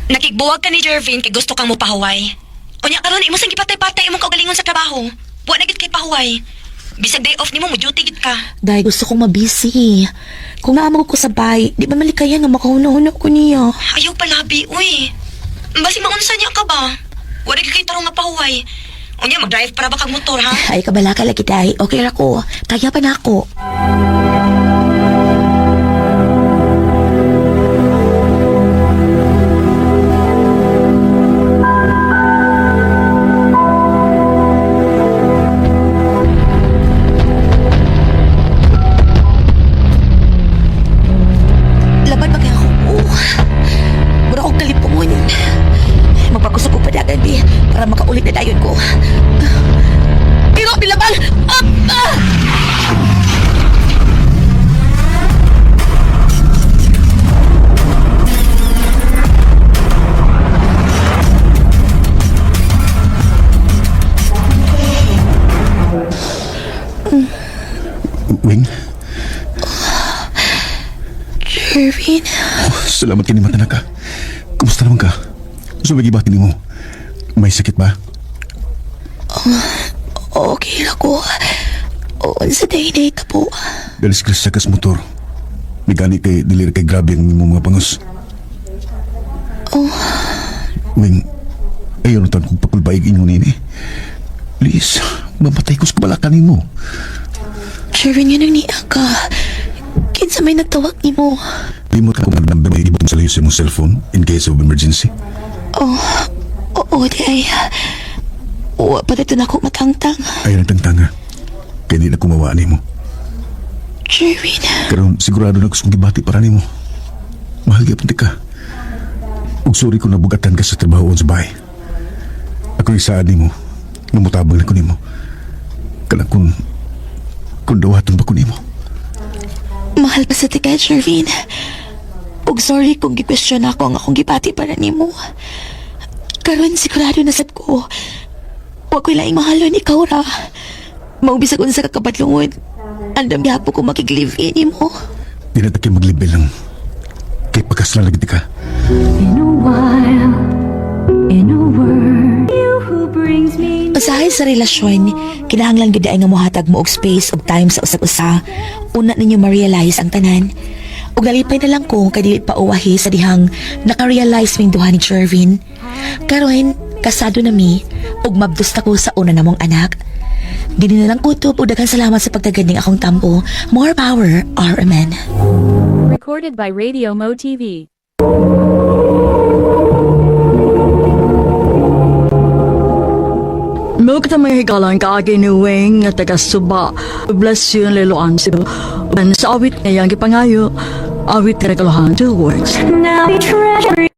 Nakigbuwag ka ni Jervin kay gusto kang mupahuway. Unya karon imo sang gipatay-patay imong kaugalingon sa trabaho. Wa na gid kay pahuway. Bisag day off nimo mo duty gid ka. Dahil gusto kong mabisi. Kung naamag ko sa bahay, di ba malikayan nga makahuna-huna ko niya? Ayaw palabi, uy. Basi maunsa niya ka ba? Wa na gid kay tarong nga pahuway. Unya mag-drive para ba kag motor ha? Ay, kabala ka lagi dahi. Okay ra ko. Kaya pa na ako. sa kupadagan, di, para makaulit na dayon ko. Pero, bilabal! Wing, Jervin, salamat kini mata na ka. Kumusta naman ka? So, magibatin mo. May sakit ba? okay lang ko. Sa day-day ka po. Dalis ka sa kas motor. May gani kay dilir kay grabe ang mga pangos. Wing, ayaw na taon kong pakulbaig inyo nini. Please, mamatay ko sa kabalakan mo. Jervin, yan ang niya ka. Kinsa may nagtawag ni mo. Limot ka kung ang number may ibutong sa layo sa mong cellphone in case of emergency. Oo, di ay. Wa pa dito na ako matangtang. Ayaw nagtangtanga. Kaya di na kumawaan mo. Jervin. Karon sigurado na gusto kong gibati para nimo. Mahal gyapon ka. Ug sorry kung nabugatan ka sa trabaho sa bahay. Ako isaan nimo. Namutabang na ko nimo. Kana kung dawaton ba ko nimo. Mahal pa sa tika, Jervin. Ug sorry kung gi-question ako ang akong gibati para nimo. Karon sigurado na sad ko. Wa ko'y laing mahalon ikaw ra. Maubisag unsa ka kabatlungod. Andam yapo ko makig-live-in nimo. Di na tayo maglibel lang. Kay pagkasla lagi ka. In a while, in a word, you who brings me. Usahay sa relasyon, kinahanglan gid ay nga mohatag mo og space og time sa usag-usa. Una ninyo ma-realize ang tanan. Ug nalipay na lang ko kay dili pa uwahi sa dihang naka-realize ming duha ni Jervin. Karon, kasado na mi ug mabdos na ko sa una namong anak. Dili na lang kutob ug daghang salamat sa pagtagad ning akong tampo. More power, RMN. Recorded by Radio Mo TV. Mo kita may higalan ka ginuwing nga taga Suba. Bless you liloan sibo. Sa awit ngayang gipangayo, awit regalohan 2 words. Now we treasure